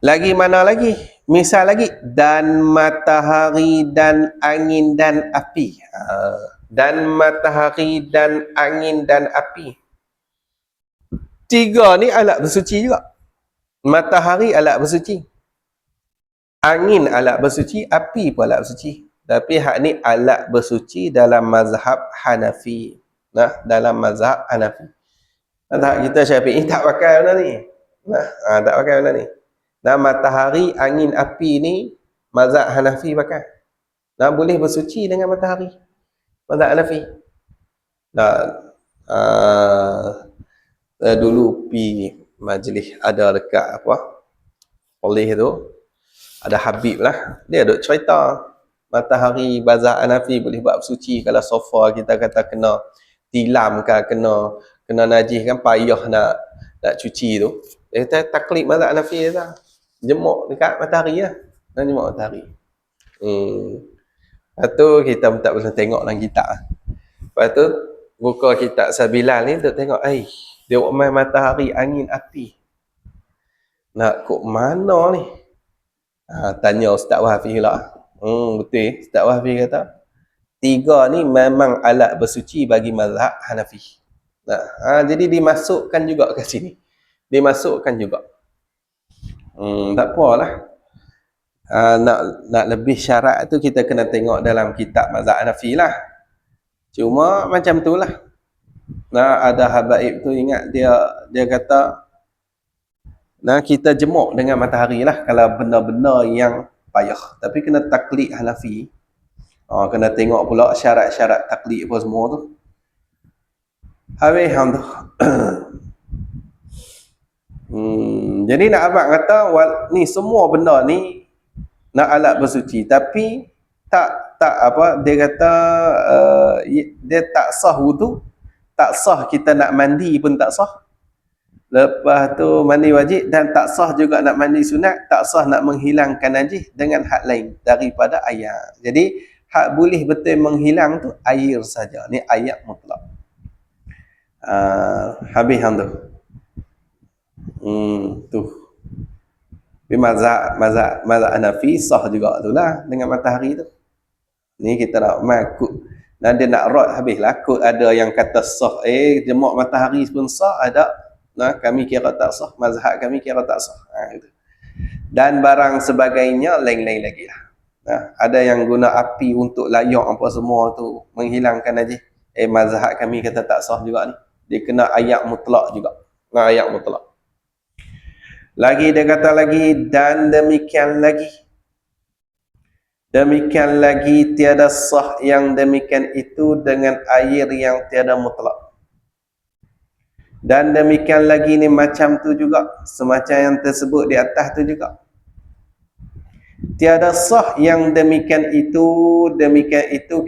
Lagi mana lagi? Misal lagi. Dan matahari dan angin dan api. Dan matahari dan angin dan api. Tiga ni alat bersuci juga. Matahari alat bersuci. Angin alat bersuci, api pun alat bersuci. Tapi hak ni alat bersuci dalam mazhab Hanafi. Dalam mazhab Hanafi. Kita Syafi'i tak pakai benda ni. Tak pakai benda ni. Matahari, angin, api ni mazhab Hanafi pakai. Boleh bersuci dengan matahari. Mazhab Hanafi. Dulu pi majlis ada dekat oleh tu ada Habib lah, dia duk cerita matahari bazar Hanafi boleh buat bersuci. Kalau sofa kita kata kena tilam ke kena najis kan payah nak cuci tu, dia kata taklid mazhab Hanafi dia jemuk dekat matahari lah. Jemuk matahari. Lepas tu kita tak boleh tengok dalam kitab. Lepas tu buka kitab Sabilal ni duk tengok dia main matahari, angin, api. Nak kok mana ni? Tanya Ustaz Wahfi lah. Betul. Ustaz Wahfi kata, tiga ni memang alat bersuci bagi mazhab Hanafi. Jadi dimasukkan juga ke sini. Dimasukkan juga. Tak apalah. Nak lebih syarat tu kita kena tengok dalam kitab mazhab Hanafi lah. Cuma macam tu lah. Nah, ada habaib tu ingat dia kata, nah kita jemuk dengan matahari lah kalau benda-benda yang payah. Tapi kena taklid Hanafi. Kena tengok pula syarat-syarat taklid apa semua tu. Habis hang tu. Jadi nak abang kata ni semua benda ni nak alat bersuci, tapi tak apa dia kata, dia tak sah wudu, tak sah kita nak mandi pun tak sah. Lepas tu mandi wajib, dan tak sah juga nak mandi sunat, tak sah nak menghilangkan najis dengan hak lain daripada air. Jadi hak boleh betul menghilang tu air saja. Ni ayat mutlak. Habis hang tu. Tu. Tapi mazhab Hanafi sah juga tu lah dengan matahari tu. Ni kita nak makut. Dan dia nak rot habislah. Kut ada yang kata sah. Jemuk matahari pun sah, ada. Nah, kami kira tak sah. Mazhab kami kira tak sah. Gitu. Dan barang sebagainya lain-lain lagi lah. Nah, ada yang guna api untuk layak apa semua tu, menghilangkan najis. Mazhab kami kata tak sah juga ni. Dia kena ayat mutlak juga. Nah, ayat mutlak. Lagi dia kata lagi, dan demikian lagi tiada sah yang demikian itu dengan air yang tiada mutlak. Dan demikian lagi ni macam tu juga, semacam yang tersebut di atas tu juga. Tiada sah yang demikian itu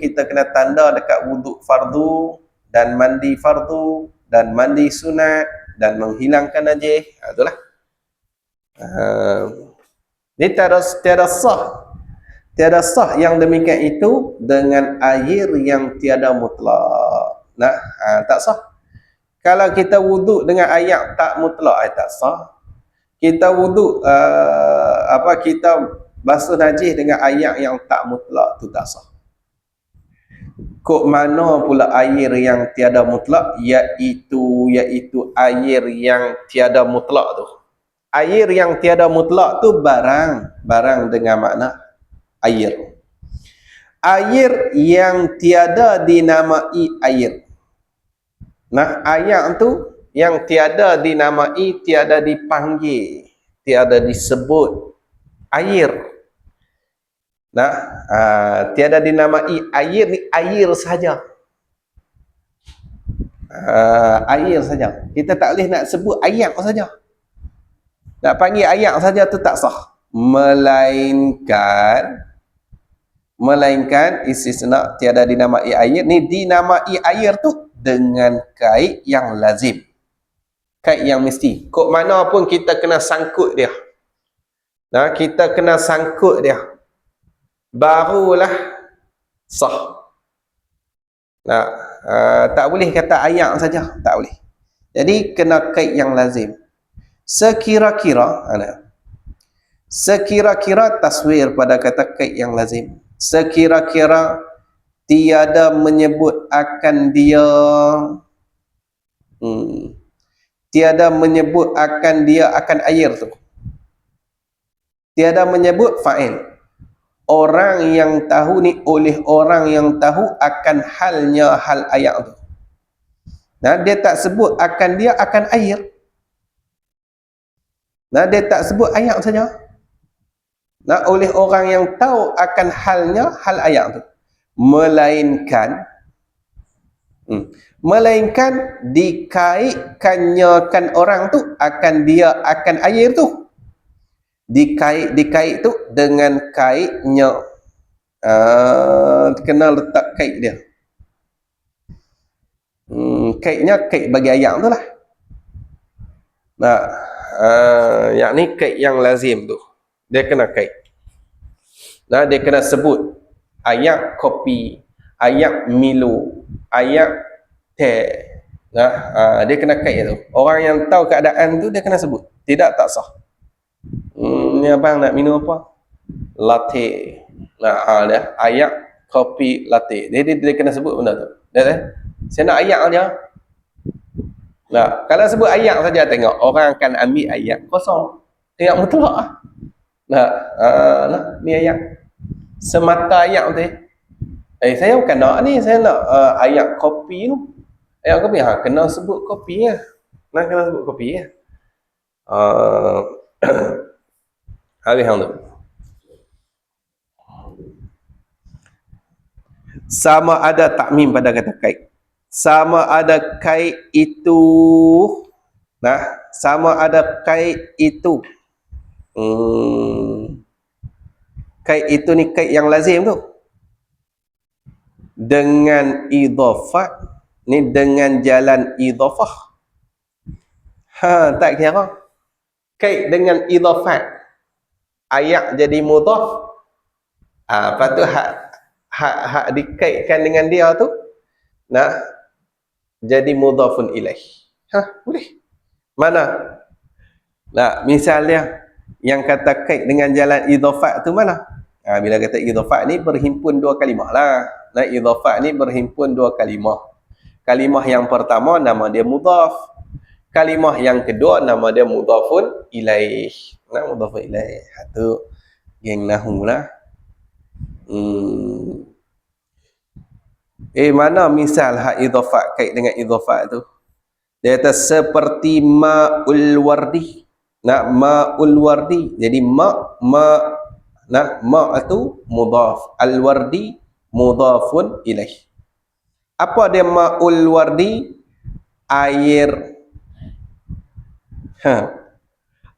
kita kena tanda dekat wuduk fardu dan mandi fardu dan mandi sunat dan menghilangkan najis. Itulah. Ini tiada sah yang demikian itu dengan air yang tiada mutlak. Nah, tak sah. Kalau kita wuduk dengan air tak mutlak, tak sah. Kita wuduk kita basuh najis dengan air yang tak mutlak, tu tak sah. Kok mana pula air yang tiada mutlak, iaitu air yang tiada mutlak tu. Air yang tiada mutlak tu barang dengan makna air. Air yang tiada dinamai air. Nah, ayat tu yang tiada dinamai, tiada dipanggil, tiada disebut air. Nah, tiada dinamai air ni air saja. Air saja. Kita tak boleh nak sebut ayat saja. Nak panggil ayat saja tu tak sah. Melainkan istisna tiada dinamai air. Ni dinamai air tu dengan kait yang lazim. Kait yang mesti. Kok mana pun kita kena sangkut dia. Nah, kita kena sangkut dia. Barulah sah. Nah, tak boleh kata ayat saja, tak boleh. Jadi kena kait yang lazim. Sekira-kira taswir pada kata kait yang lazim. Sekira-kira tiada menyebut akan dia akan air tu. Tiada menyebut fa'il. Orang yang tahu ni oleh orang yang tahu akan halnya hal ayat tu. Nah, dia tak sebut akan dia akan air. Nah, dia tak sebut ayat saja. Nah, oleh orang yang tahu akan halnya hal ayat tu. Melainkan dikaitkannya kan orang tu akan dia akan air tu. Dikait tu dengan kaitnya. Kena letak kait dia. Kaitnya kait bagi ayat tu lah. Nah, yang ni kait yang lazim tu. Dia kena kait. Nah, dia kena sebut ayat kopi, ayat Milo, ayat teh. Nah, dia kena kait tu. Orang yang tahu keadaan tu dia kena sebut. Tidak tak sah. Ni abang nak minum apa? Latte. Nah, dia ayat kopi latte. Dia kena sebut benda tu. Saya nak ayat aja. Nah, kalau sebut ayat saja tengok orang akan ambil ayat kosong. Ayat mutlak. Nah, ni ayat. Semata ayat tu. Saya bukan nak ni, saya nak ayat kopi tu. Ayat kopi, kena sebut kopi ya. Kena sebut kopi ya. Habis hang tu. Sama ada takmim pada kata kait. Sama ada kait itu, sama ada kait itu. Kait itu ni kait yang lazim tu. Dengan idhafah ni, dengan jalan idhafah. Tak kira. Kait dengan idhafat. Ayat jadi mudhaf. Lepas tu hak dikaitkan dengan dia tu jadi mudhafun ilaih. Boleh. Mana? Misalnya yang kata kait dengan jalan idhafat tu mana? Bila kata idhafat ni berhimpun dua kalimah lah. Idhafat ni berhimpun dua kalimah. Kalimah yang pertama nama dia mudhaf. Kalimah yang kedua nama dia mudhafun ilaih. Mudhafun ilaih. Tu geng nahwu lah. Mana misal hak idhafat kait dengan idhafat tu? Dia kata seperti ma'ul wardi. Ma'ul wardi. Jadi ma' tu mudhaf. Al-wardi mudhafun ilaih. Apa dia ma'ul wardi? Air.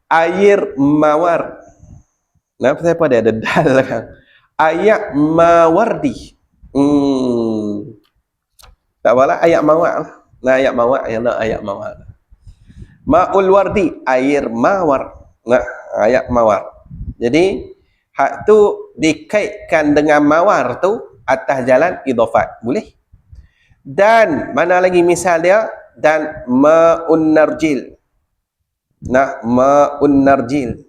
Air mawar. Kenapa dia ada dal kan? Ayat mawardi. Tak apalah, ayat mawar. Ayat mawar, ayat mawar. Ma'ul wardi, air mawar. Ayat mawar. Jadi hak tu dikaitkan dengan mawar tu atas jalan idhafat. Boleh? Dan mana lagi misal dia? Dan ma'un narjil. Ma'un narjil.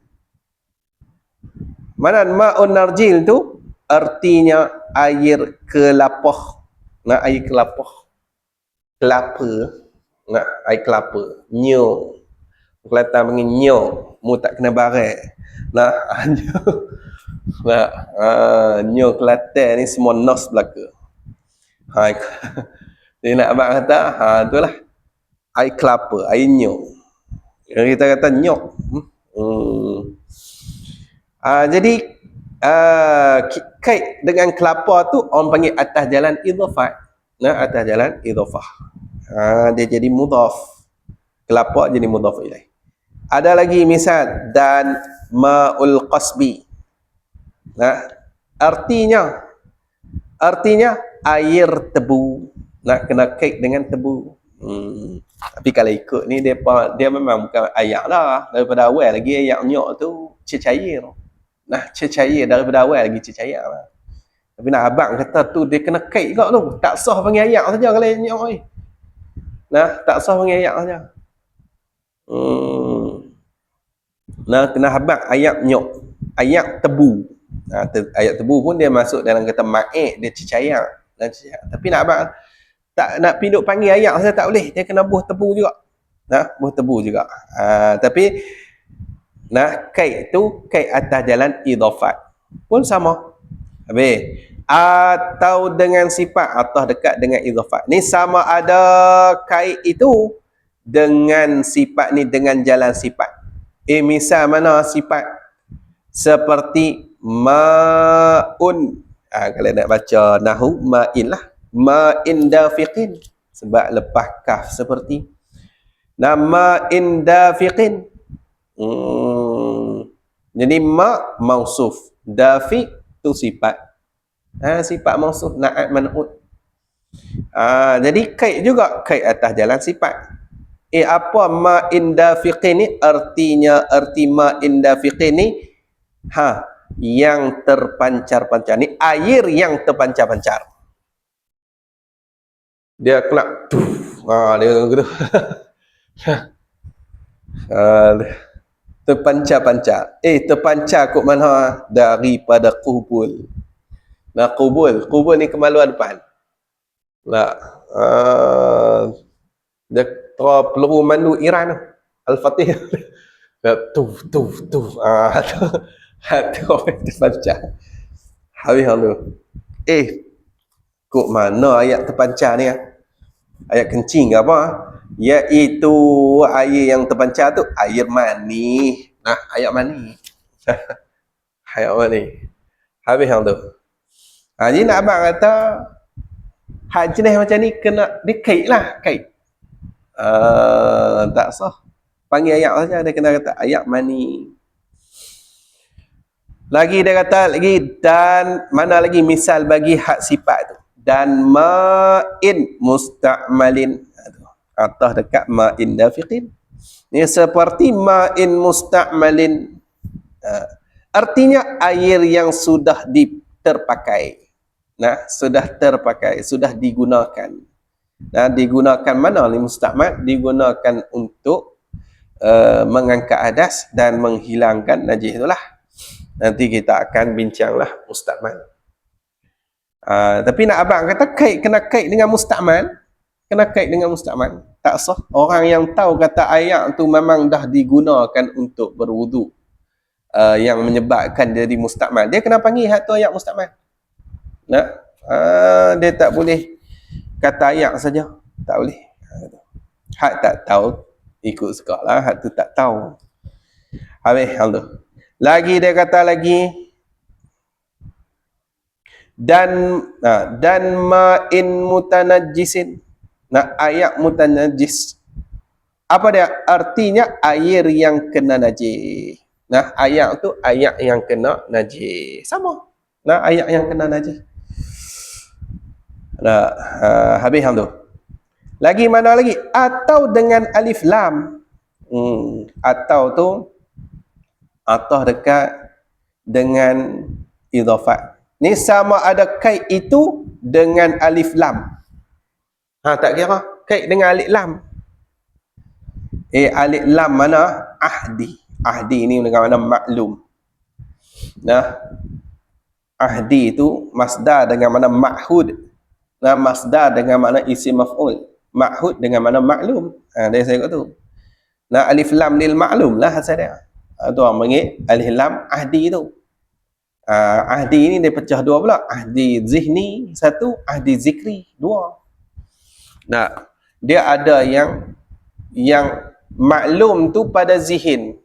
Mana ma'un narjil tu? Artinya air kelapa. Air kelapa. Kelapa. Air kelapa. Nyo. Kelantan panggil nyo. Mu tak kena baret. Nyo. Nyo Kelantan ni semua nos belaka. Dia nak abang kata, itulah. Air kelapa, air nyo. Kita kata nyok. Jadi kait dengan kelapa tu orang panggil atas jalan idhafat. Atas jalan idhafah. Dia jadi mudhaf. Kelapa jadi mudhaf ilaih. Ada lagi misal dan ma'ul qasbi. Artinya air tebu. Kena kait dengan tebu. Tapi kalau ikut ni dia memang bukan ayat lah. Daripada awal lagi ayat nyok tu cecair. Cecair daripada awal lagi cecair lah. Tapi nak abang kata tu dia kena kait juga tu. Tak sah panggil ayat saja kalau nyok ni. Tak sah panggil ayat saja. Kena abang ayat nyok. Ayat tebu. Ayat tebu pun dia masuk dalam kata ma'id, dia cecair. Tapi nak abang tak nak pinduk panggil ayat saja tak boleh. Dia kena buh tebu juga. Buh tebu juga. Tapi kait tu kait atas jalan idhafat pun sama. Habis atau dengan sifat atau dekat dengan idhafat. Ni sama ada kait itu dengan sifat ni dengan jalan sifat. Misal mana sifat? Seperti ma'un. Kalau nak baca nahwu ma'in lah. Ma'in dafiqin. Sebab lepas kaf seperti. Ma'in dafiqin. Jadi ma' mausuf. Dafiq tu sifat. Sifat mausuf na'at man'ud. Jadi kait juga kait atas jalan sifat. Apa ma'in dafiqin ni? Arti ma'in dafiqin ni yang terpancar-pancar ni air yang terpancar-pancar. Dia kelak dia gitu. Terpancar-pancar. Terpancar kok mana? Daripada qubul. Qubul ni kemaluan depan. Dia peluru mandu Iran tu. Al-Fatih. Tu. Itu terpancar. Habis tu. Kok mana ayat terpancar ni? Ayat kencing ke apa? Iaitu air yang terpancar tu air mani. Nah, ayat mani. Ayat mani. Habis yang tu. Jadi nak abang kata hak jenis macam ni kena dikait lah, kait. Tak sah. Panggil ayat saja, dia kena kata ayat mani. Lagi dia kata lagi, dan mana lagi misal bagi hak sifat tu. Dan ma'in musta'malin. Atau dekat ma'in dafiqin. Ini seperti ma'in musta'malin. Artinya air yang sudah terpakai. Nah, sudah terpakai, sudah digunakan. Nah, digunakan mana ni musta'mal? Digunakan untuk mengangkat hadas dan menghilangkan najis itulah. Nanti kita akan bincanglah musta'mal. Tapi nak abang kata kena kait dengan musta'mal. Kena kait dengan musta'mal. Tak sah. Orang yang tahu kata ayat tu memang dah digunakan untuk berwuduk. Yang menyebabkan jadi musta'mal. Dia kena panggil hak tu ayat musta'mal. Nah, dia tak boleh kata ayat saja. Tak boleh. Hak tak tahu, ikut sekolah. Hak tu tak tahu. Habis hal tu. Lagi dia kata lagi, dan ma'in mutanajjisin. Nah, ayat mutanajjis. Apa dia? Artinya air yang kena najis. Nah, ayat tu ayat yang kena najis. Sama. Nah, ayat yang kena najis. Nah, habis hal tu. Lagi mana lagi? Atau dengan alif lam. Atau tu atau dekat dengan idhafat. Ni sama ada kait itu dengan alif lam. Tak kira. Kait dengan alif lam. Alif lam mana? Ahdi. Ahdi ni dengan mana maklum. Nah, ahdi itu masdar dengan mana ma'hud. Nah, masdar dengan mana isim maf'ul. Ma'hud dengan mana maklum. Dia saya kata tu. Nah, alif lam lil maklum lah asal dia. Tu orang panggil alif lam ahdi tu. Ahdi ni dia pecah dua pula. Ahdi zihni satu, ahdi zikri dua. Nah, dia ada yang maklum tu pada zihin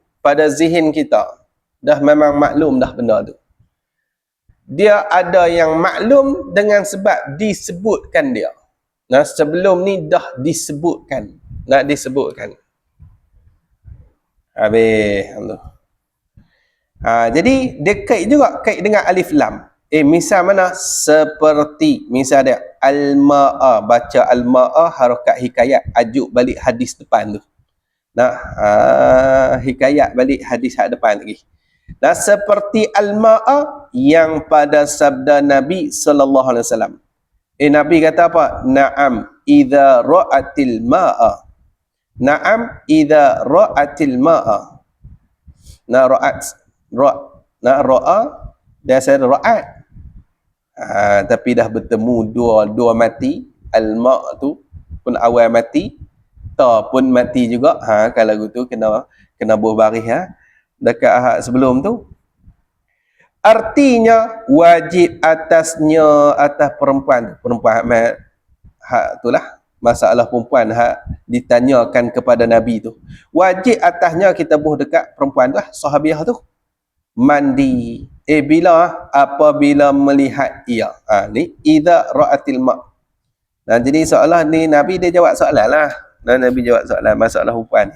kita. Dah memang maklum dah benda tu. Dia ada yang maklum dengan sebab disebutkan dia. Nah, sebelum ni dah disebutkan. Nak disebutkan. Habis. Jadi dia kait juga, kait dengan alif lam. Misal mana? Seperti misal dia al-ma'a, baca al-ma'a harakat hikayat, ajuk balik hadis depan tu. Nah, hikayat balik hadis hak depan lagi. Nah, seperti al-ma'a yang pada sabda Nabi sallallahu alaihi wasallam. Nabi kata apa? Na'am idza ra'atil ma'a. Na'am idza ra'atil ma'a. Nah, ra'a dan saya ra'at. Tapi dah bertemu dua mati. Al-ma' tu pun awal mati, ta pun mati juga. Kalau gitu kena buh baris dekat hak sebelum tu. Artinya wajib atas perempuan hak itulah masalah perempuan hak ditanyakan kepada Nabi tu. Wajib atasnya kita buh dekat perempuan tu lah, sahabiah tu. Mandi. Apabila melihat ia. Ni idza ra'atil ma'. Nah, jadi soalan ni Nabi dia jawab soalan lah. Nah, Nabi jawab soalan masalah perempuan.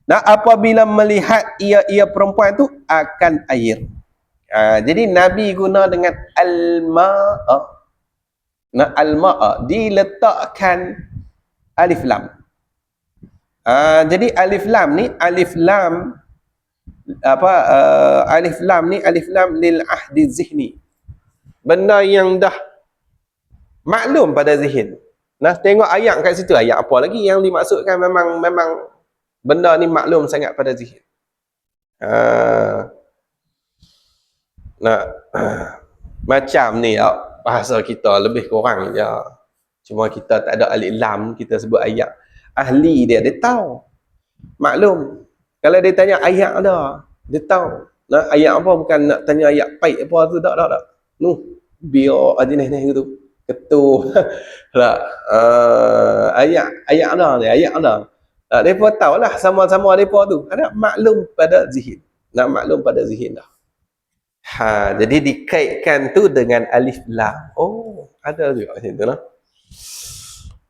Nah, apabila melihat ia perempuan tu akan air. Jadi Nabi guna dengan al-ma'a. Nah, al-ma'a diletakkan alif lam. Jadi alif lam ni alif lam lil ahdi zihni. Benda yang dah maklum pada zihin. Nah, tengok ayat kat situ, ayat apa lagi yang dimaksudkan memang benda ni maklum sangat pada zihin. Macam ni bahasa kita lebih kurang je. Cuma kita tak ada alif lam, kita sebut ayat. Ahli dia tahu. Maklum. Kalau dia tanya ayat ada, dia tahu. Ayat apa bukan nak tanya ayat paik apa tu, tak. Biar jenis-jenis gitu. ketua lah ayat ada ni, ayat ada. Depa tahulah sama-sama depa tu. Ada maklum pada zihin. Nak maklum pada zihin dah. Jadi dikaitkan tu dengan alif lam. Oh, ada juga macam tu lah.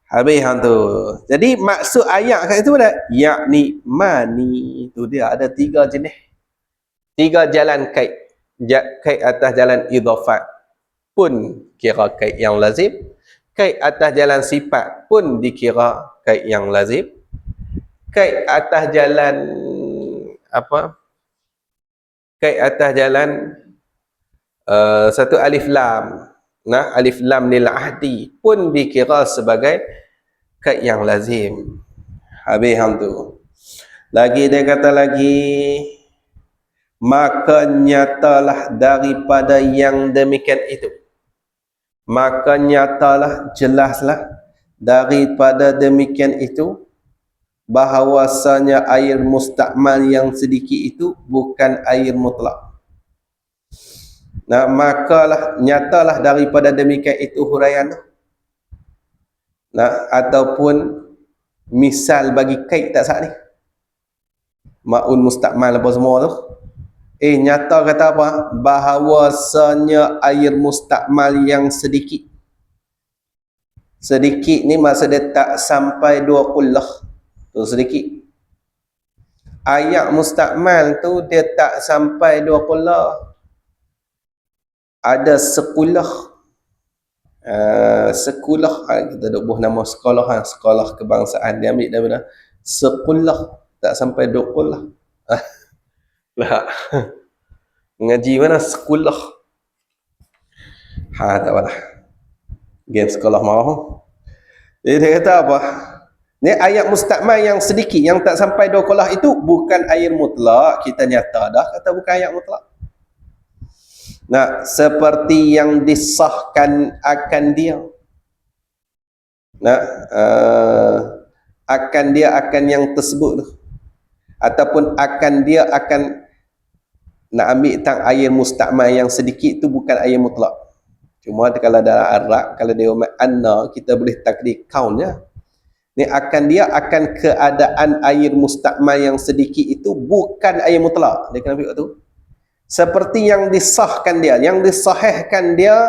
Habis hang tu. Jadi maksud ayat kat itu ada yakni mani. Tu dia ada 3 jenis. 3 jalan kait. Kait atas jalan idhafat pun kira kait yang lazim. Kait atas jalan sifat pun dikira kait yang lazim. Kait atas jalan apa? Kait atas jalan satu alif lam. Nah, alif lam lil ahdi pun dikira sebagai kait yang lazim. Habis hang tu. Lagi dia kata lagi, maka nyatalah daripada yang demikian itu. Maka nyatalah, jelaslah daripada demikian itu bahawasanya air mustakmal yang sedikit itu bukan air mutlak. Nah, makalah nyatalah daripada demikian itu huraian tu. Nah, ataupun misal bagi kait tak sah ni. Ma'un mustakmal apa semua tu. Nyata kata apa? Bahawasanya air mustakmal yang sedikit. Sedikit ni maksud dia tak sampai 2 qullah. Tu sedikit. Ayat mustakmal tu dia tak sampai 2 qullah. Ada sekolah. Sekolah kita duk buh nama sekolah, sekolah kebangsaan dia ambil daripada sekolah tak sampai 2 qullah. Lah. Ngaji mana sekolah. Tak apalah. Game sekolah mau. Jadi dia kata apa? Ni ayat mustakmal yang sedikit, yang tak sampai 2 qullah itu bukan air mutlak. Kita nyata dah kata bukan ayat mutlak. Nah, seperti yang disahkan akan dia. Nah, akan dia akan yang tersebut tu. Ataupun akan dia akan nak ambil tentang air mustakmal yang sedikit tu bukan air mutlak. Cuma kalau dalam Arab, kalau dia umat anna, kita boleh takdir kaun ya. Ni akan dia akan keadaan air mustakmal yang sedikit itu bukan air mutlak. Dia kena fikir tu. Seperti yang disahkan dia, yang disahihkan dia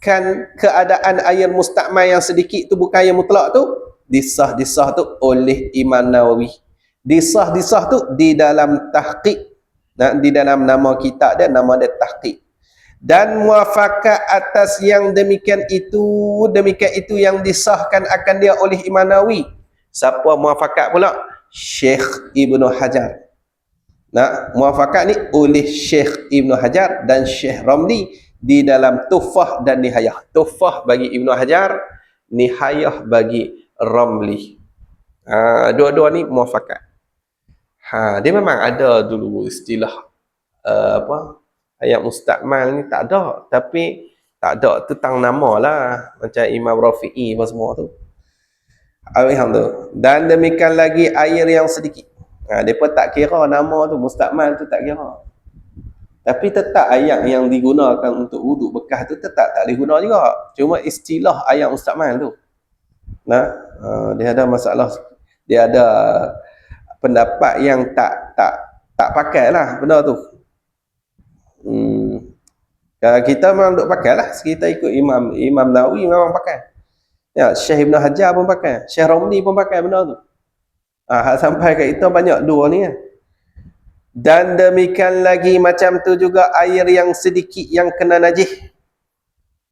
kan keadaan air mustakmal yang sedikit tu bukan air mutlak tu, disah tu oleh Imam Nawawi. Disah tu di dalam tahqiq. Nah, di dalam nama kitab dia, nama dia tahqiq. Dan muafakat atas yang demikian itu yang disahkan akan dia oleh Imam Nawawi. Siapa muafakat pula? Syekh Ibnu Hajar. Nah, muafakat ni oleh Syekh Ibnu Hajar dan Syekh Ramli di dalam Tuhfah dan Nihayah. Tuhfah bagi Ibnu Hajar, Nihayah bagi Ramli. Dua-dua ni muafakat. Dia memang ada dulu istilah ayat mustakmal ni tak ada, tapi tak ada tu tang nama lah, macam Imam Rafi'i apa semua tu. Alhamdulillah. Dan demikian lagi air yang sedikit. Depa tak kira nama tu mustakmal tu tak kira. Tapi tetap ayat yang digunakan untuk wuduk bekas tu tetap tak boleh guna juga. Cuma istilah ayat mustakmal tu. Nah, dia ada masalah, dia ada pendapat yang tak pakai lah benda tu. Kita memang duk pakai lah. Kita ikut Imam Nawawi memang pakai. Ya, Syekh Ibn Hajar pun pakai. Syekh Ramli pun pakai benda tu. Sampai ke itu banyak dua ni kan. Dan demikian lagi macam tu juga air yang sedikit yang kena najis.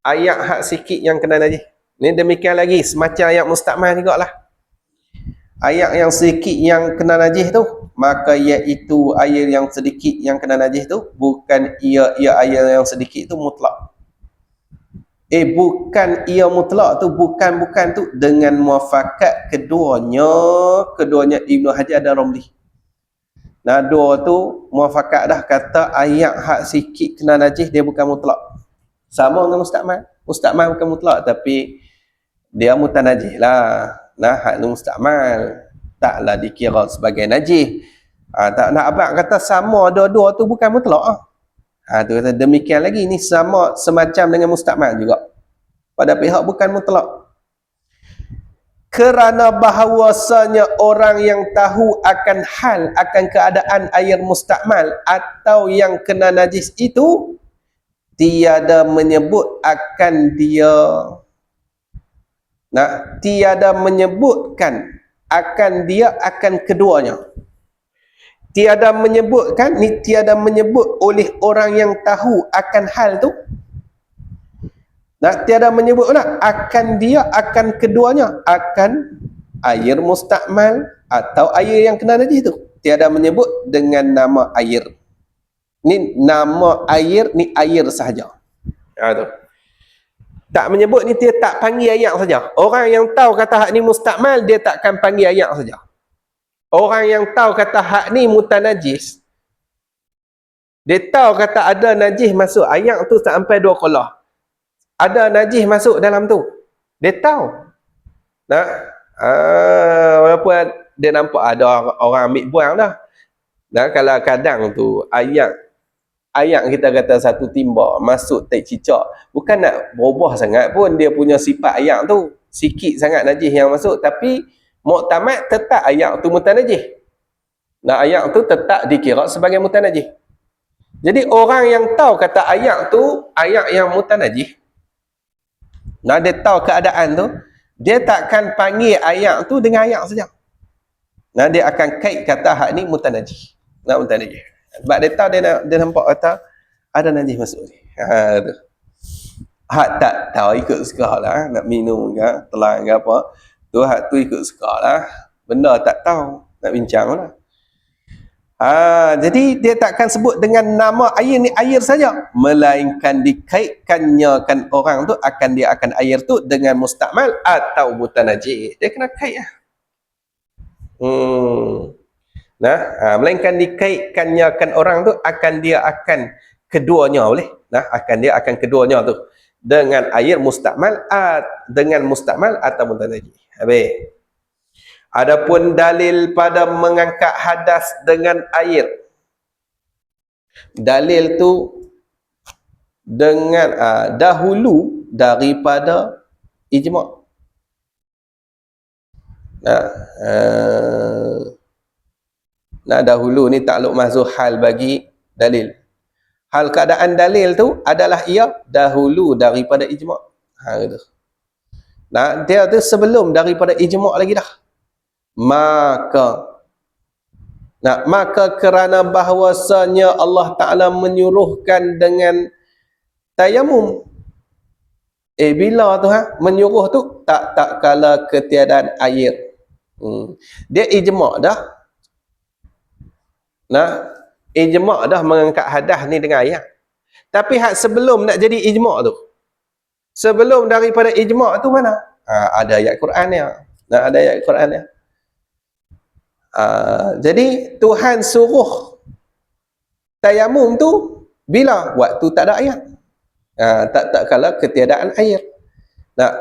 Ayat hak sikit yang kena najis. Ni demikian lagi semacam ayat mustakmal juga lah. Ayat yang sedikit yang kena najis tu, maka iaitu air yang sedikit yang kena najis tu bukan ia air yang sedikit tu mutlak. Bukan ia mutlak tu, bukan tu dengan muafakat keduanya Ibnu Hajar dan Ramli. Nah, dua tu muafakat dah kata ayat hak sikit kena najis dia bukan mutlak. Sama dengan mustakmal. Mustakmal bukan mutlak tapi dia mutanajis lah. Nah, hak nu mustakmal taklah dikira sebagai najis. Tak nak abang kata sama dua-dua tu bukan mutlak. Tu kata demikian lagi ni sama semacam dengan mustakmal juga. pada pihak bukan mutlak. Kerana bahawasanya orang yang tahu akan hal, akan keadaan air mustakmal atau yang kena najis itu, tiada menyebut akan dia, tiada menyebutkan akan dia akan keduanya. Tiada menyebutkan, ni tiada menyebut oleh orang yang tahu akan hal tu, tiada menyebut akan dia akan keduanya, akan air mustakmal atau air yang kena najis tu. Tiada menyebut dengan nama air. Ni nama air, ni air sahaja. Tu. Tak menyebut ni, dia tak panggil air saja. Orang yang tahu kata hak ni mustakmal, dia takkan panggil air saja. Orang yang tahu kata hak ni mutanajis, dia tahu kata ada najis masuk air tu sampai 2 kolah. Ada najis masuk dalam tu. Dia tahu. Walaupun dia nampak ada orang ambil buang dah. Kalau kadang tu air kita kata satu timba masuk tai cicak, bukan nak berubah sangat pun dia punya sifat air tu. Sikit sangat najis yang masuk, tapi muktamad tetap air tu mutanajis. Air tu tetap dikira sebagai mutanajis. Jadi orang yang tahu kata air tu air yang mutanajis, dia tahu keadaan tu, dia takkan panggil air tu dengan air saja. Dia akan kait kata hak ni mutanajis. Mutanajis. Sebab dia tahu, dia nampak kata ada najis masuk ni. Tu. Hak tak tahu ikut suka lah, nak minum ke, telan ke apa. Tu hak tu ikut suka lah. Benda tak tahu, nak bincang lah. Jadi dia takkan sebut dengan nama air ni air saja, melainkan dikaitkannya kan orang tu akan dia akan air tu dengan mustakmal atau mutanajis. Dia kena kait lah. Melainkan dikaitkannya kan orang tu akan dia akan keduanya boleh. Akan dia akan keduanya tu dengan air mustakmal atau mutanajis. Habis. Adapun dalil pada mengangkat hadas dengan air, dalil tu dengan dahulu daripada ijma'. Dahulu ni takluk mahzuh hal bagi dalil. Hal keadaan dalil tu adalah ia dahulu daripada ijma'. Gitu. Dia tu sebelum daripada ijma' lagi dah. Maka kerana bahawasanya Allah Ta'ala menyuruhkan dengan tayamum, bila tu menyuruh tu tak kala ketiadaan air. Dia ijma' dah. Ijma' dah mengangkat hadas ni dengan air. Tapi hak sebelum nak jadi ijma' tu, sebelum daripada ijma' tu mana? Ada ayat Quran ni. Ada ayat Quran ni. Jadi Tuhan suruh tayamum tu bila? Waktu tak ada air. Tak kala ketiadaan air.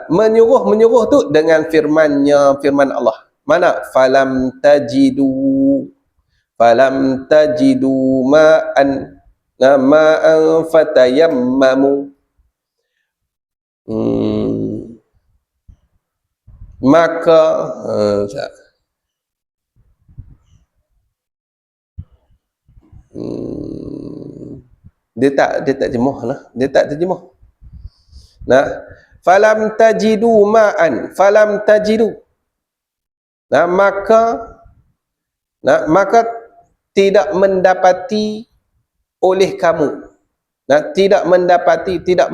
Menyuruh tu dengan firman Allah. Mana? Falam tajidu ma'an fatayammamu. Maka dia tak jemuh lah. Dia tak terjemuh. Falam tajidu ma'an, falam tajidu. Maka tidak mendapati oleh kamu. Tidak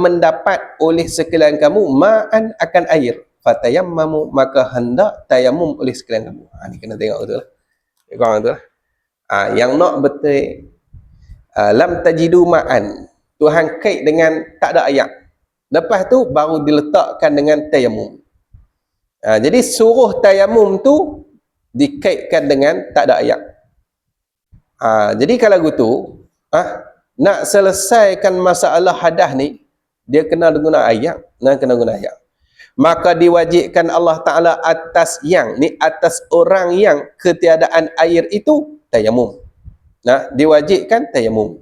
mendapat oleh sekalian kamu ma'an akan air. Fatayammamu, maka hendak tayamum oleh sekalian kamu. Ni kena tengok betul lah. Korang betul lah. Yang nak betul lam tajidu ma'an, Tuhan kait dengan tak ada air. Lepas tu baru diletakkan dengan tayamum. Jadi suruh tayamum tu dikaitkan dengan tak ada air. Jadi kalau gitu, nak selesaikan masalah hadas ni, dia kena guna air. Maka diwajibkan Allah Ta'ala atas orang yang ketiadaan air itu tayamum. Diwajibkan tayamum.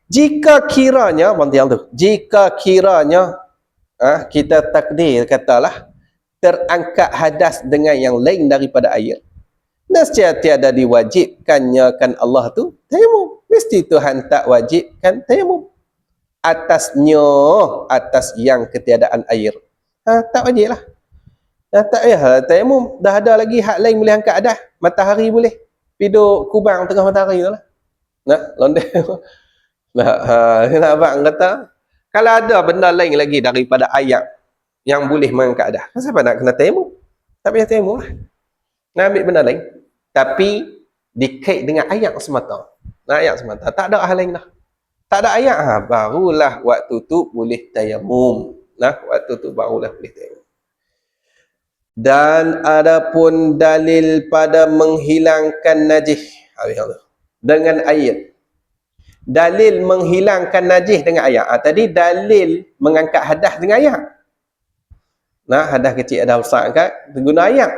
Jika kiranya, bantiang tu, jika kiranya kita takdir katalah terangkat hadas dengan yang lain daripada air, nescaya tiada diwajibkannya kan Allah tu tayamum. Mesti Tuhan tak wajibkan tayamum atasnya, atas yang ketiadaan air. Tak wajib lah. Tak payah tayamum. Dah ada lagi hak lain boleh angkat hadas. Matahari boleh. Piduk kubang tengah matahari tu lah. Nah, londek. Nah, abang kata, kalau ada benda lain lagi daripada ayat yang boleh mengangkat hadas, kenapa nak kena tayamum? Tak payah tayamum lah. Nak ambil benda lain. Tapi dikait dengan ayat semata. Ayat semata. Tak ada hal lain dah. Tak ada ayat, barulah waktu tu boleh tayamum. Waktu tu barulah boleh tayamum. Dan adapun dalil pada menghilangkan najis dengan air. Dalil menghilangkan najis dengan air. Tadi dalil mengangkat hadas dengan air. Hadas kecil, hadas besar kan guna air.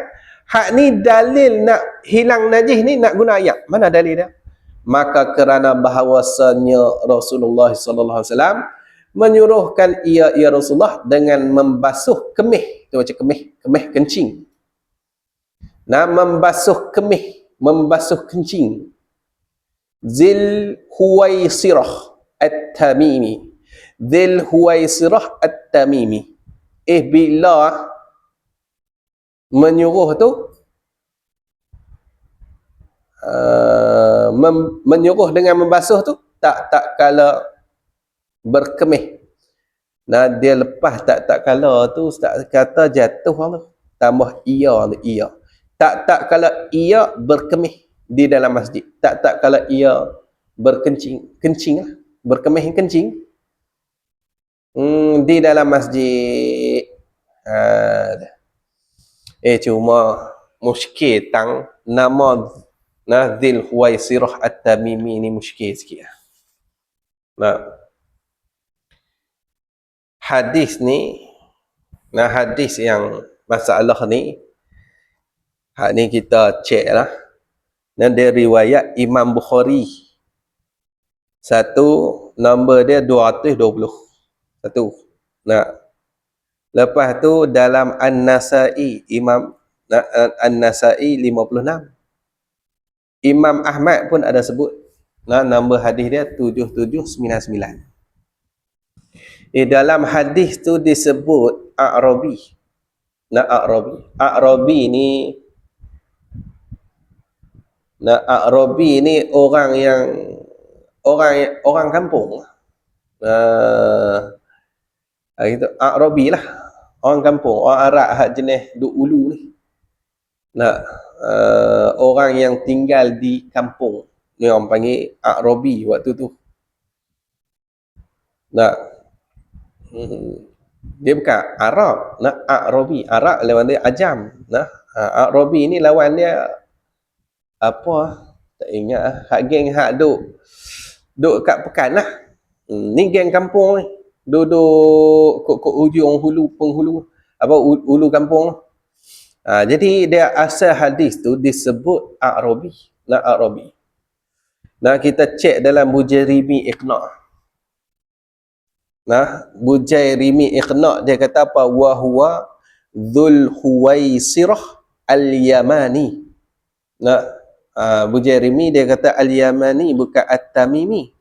Hak ni dalil nak hilang najis ni nak guna air. Mana dalil dia? Maka kerana bahawasanya Rasulullah sallallahu alaihi wasallam menyuruhkan ia Rasulullah dengan membasuh kemih. Tu macam kemih kencing. Membasuh kencing. Zil Huwaisirah At-Tamimi. Zil Huwaisirah At-Tamimi. Bila menyuruh tu menyuruh dengan membasuh tu tak kala berkemih. Dia lepas tak kala tu Ustaz kata jatuh tu tambah ia tak kala ia berkemih di dalam masjid, tak kala ia kencing lah, berkemih kencing di dalam masjid. Cuma muskil tang nama Zil Huwaisirah At-Tamimi ni muskil sikit. Hadis ni, hadis yang masalah ni, hak ni kita cek lah. Dia riwayat Imam Bukhari. Satu, nombor dia 220. Satu. Lepas tu dalam An-Nasai, Imam An-Nasai 56. Imam Ahmad pun ada sebut. Nombor hadis dia 7799. Dalam hadis tu disebut A'rabi. A'rabi ni orang kampung. Itu A'rabi lah. Orang kampung, orang Arab hak jenis duk ulu ni. Orang yang tinggal di kampung. Ni orang panggil A'rabi waktu tu. Dia bukan Arab, A'rabi. Arab lawan dia Ajam. A'rabi ni lawan dia apa? Tak ingat. Hak geng hak duk kat pekan lah. Ni geng kampung ni. Duduk kok ujung penghulu ulu kampung. Jadi dia asal hadis tu disebut A'rabi. A'rabi. Kita cek dalam Bujairimi Iqna'. Bujairimi Iqna' dia kata apa? Wa huwa Dzul Huwaisirah Al-Yamani. Bujairimi dia kata Al-Yamani bukan At-Tamimi.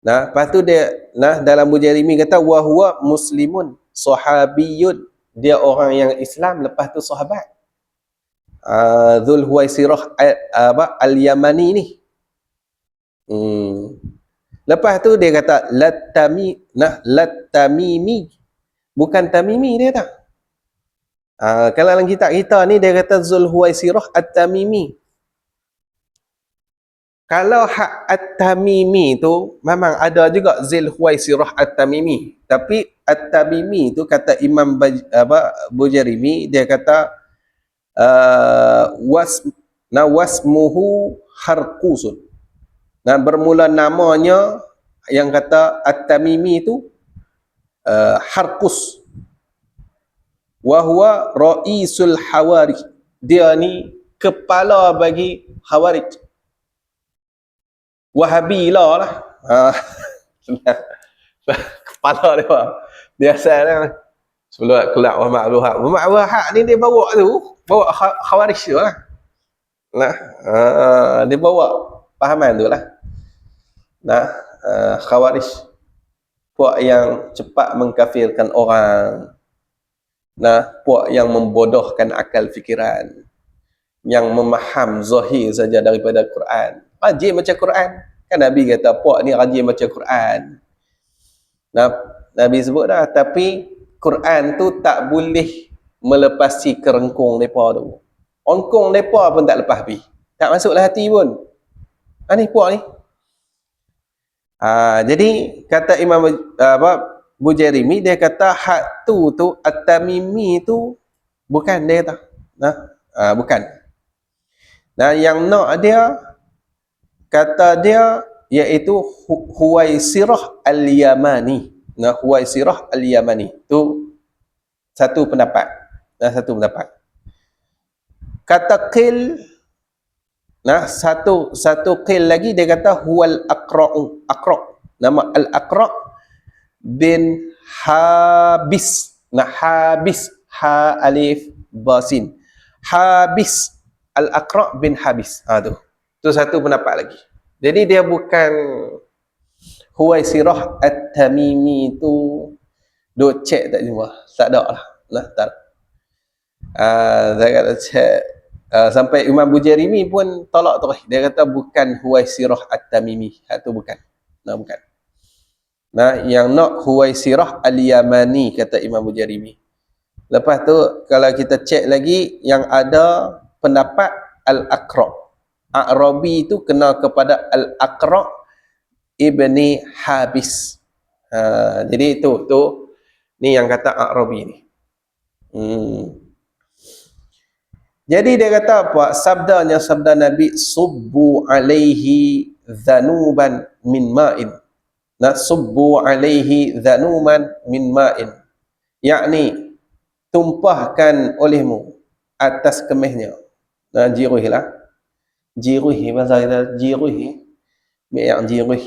Lepas tu dia dalam Bujairimi kata wa huwa muslimun sahabiyun. Dia orang yang Islam lepas tu sahabat. Dzul Huwaisirah Al-Yamani ni. Lepas tu dia kata Lat-Tamimi. Bukan Tamimi dia tak. Kalau dalam kitab kita ni dia kata Dzul Huwaisirah At-Tamimi. Kalau hak At-Tamimi tu memang ada juga Dzul Huwaisirah At-Tamimi. Tapi At-Tamimi tu kata Imam Bujairimi dia kata wasmuhu Harqusun. Bermula namanya yang kata At-Tamimi tu Harqus. Wa huwa Ra'isul Hawarij. Dia ni kepala bagi Hawarij. Wahabi lah. Ha. Kepala dia biasa dia sebelum kelak Muhammad Wahab ni dia bawa khawarij tu lah. Nah, dia bawa pahaman tu lah. Nah, khawarij, puak yang cepat mengkafirkan orang. Nah, puak yang membodohkan akal fikiran, yang memaham zahir saja daripada Quran. Rajin baca Quran. Kan Nabi kata puak ni rajin baca Quran. Nah, Nabi sebut dah, tapi Quran tu tak boleh melepasi kerengkung mereka tu. Ongkong mereka pun tak lepas habis. Tak masuklah hati pun. Ni puak ni. Jadi kata Imam Bujairimi, dia kata hak tu At-Tamimi tu bukan dia kata. Bukan. Nah, yang nak dia kata dia iaitu Huwaisirah Al-Yamani. Nah, Huwaisirah Al-Yamani tu satu pendapat. Satu pendapat. Kata qil, nah satu qil lagi dia kata huwal aqra'u. Nama Al-Aqra' bin Habis. Nah, Habis, ha alif basin. Habis, Al-Aqra' bin Habis. Tu satu pendapat lagi. Jadi dia bukan Huwaisirah At-Tamimi tu. Duk cek tak jumpa. Tak ada lah. Tak. Saya kata cek. Sampai Imam Bujairimi pun tolak terus. Dia kata bukan Huwaisirah At-Tamimi. Itu bukan. Bukan. Yang nak Huwaisirah Al-Yamani, kata Imam Bujairimi. Lepas tu kalau kita cek lagi, yang ada pendapat Al-Aqra'. A'rabi itu kena kepada Al-Aqra' ibni Habis. Jadi tu ni yang kata A'rabi ni. Jadi dia kata apa? Sabda Nabi, subbu alaihi dhanuban min ma'in. Subbu alaihi dhanuman min ma'in. Yakni tumpahkan olehmu atas kemihnya. Jiruh lah. Jiruh bahasa kita jiruh. Yang jiruh.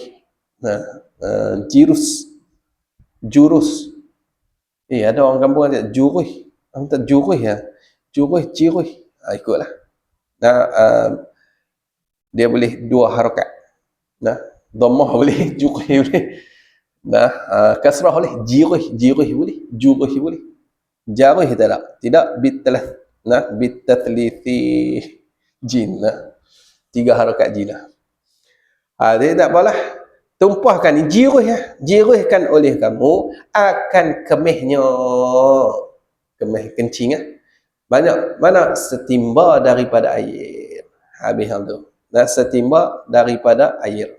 Jurus. Ada orang kampung kata juruh. Kata juruh ya. Jiruh. Ikutlah. Dia boleh dua harakat. Dhammah boleh, juruh boleh. Kasrah boleh, jiruh boleh, juruh boleh. Jarih tidak bitathlithi jin. Tiga harakat jin lah. Dia tak apalah. Tumpahkan ni jiruhkan oleh kamu akan kemihnya. Kemih kencing mana setimba daripada air. Habis tu. Setimba daripada air.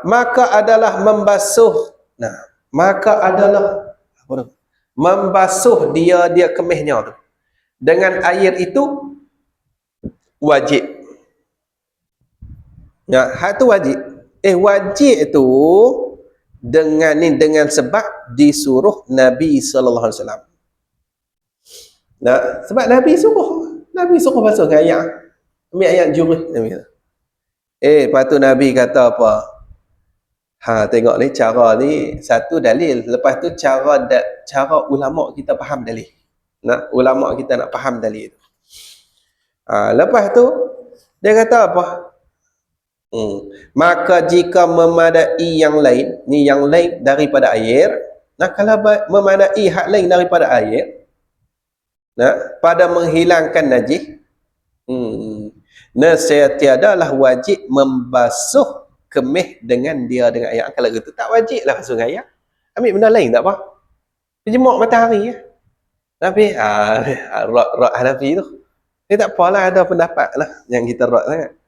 Maka adalah membasuh. Maka adalah membasuh dia kemihnya tu dengan air itu wajib. Hak tu wajib. Wajib tu dengan sebab disuruh Nabi sallallahu alaihi wasallam. Sebab Nabi suruh basuh dengan ayat. Ambil ayat jurus Nabi kata. Lepas tu Nabi kata apa? Tengok ni cara ni satu dalil. Lepas tu cara ulama kita faham dalil. Ulama kita nak faham dalil. Lepas tu dia kata apa? Maka jika memadai yang lain, ni yang lain daripada air, kalau memadai hak lain daripada air, pada menghilangkan najis, tiadalah wajib membasuh kemih dengan air. Kalau gitu tak wajib lah basuh dengan air. Ambil benda lain tak apa. Jemuk matahari ya. Tapi rak Hanafi tu dia tak apalah, ada pendapat lah yang kita rak sangat.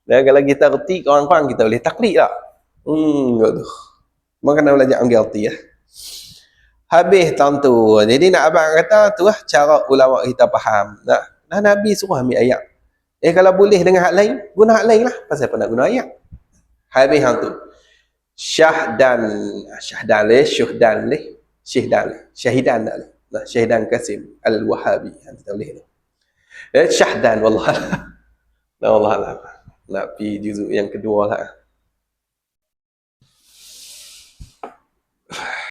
Dan kalau kita reti kawan-kawan kita boleh taklid tak? Gitu. Maka kena belajar anggilti ya. Habis tahun tu. Jadi nak abang kata tu lah cara ulama kita faham. Nabi suruh ambil ayat. Kalau boleh dengan hak lain, guna hak lain lah. Pasal apa nak guna ayat? Habis hang tu. Syahidan Qasim Al-Wahabi. Kita boleh ni. Syahdan wallah. Allah. Nak pi juzuk yang kedua lah.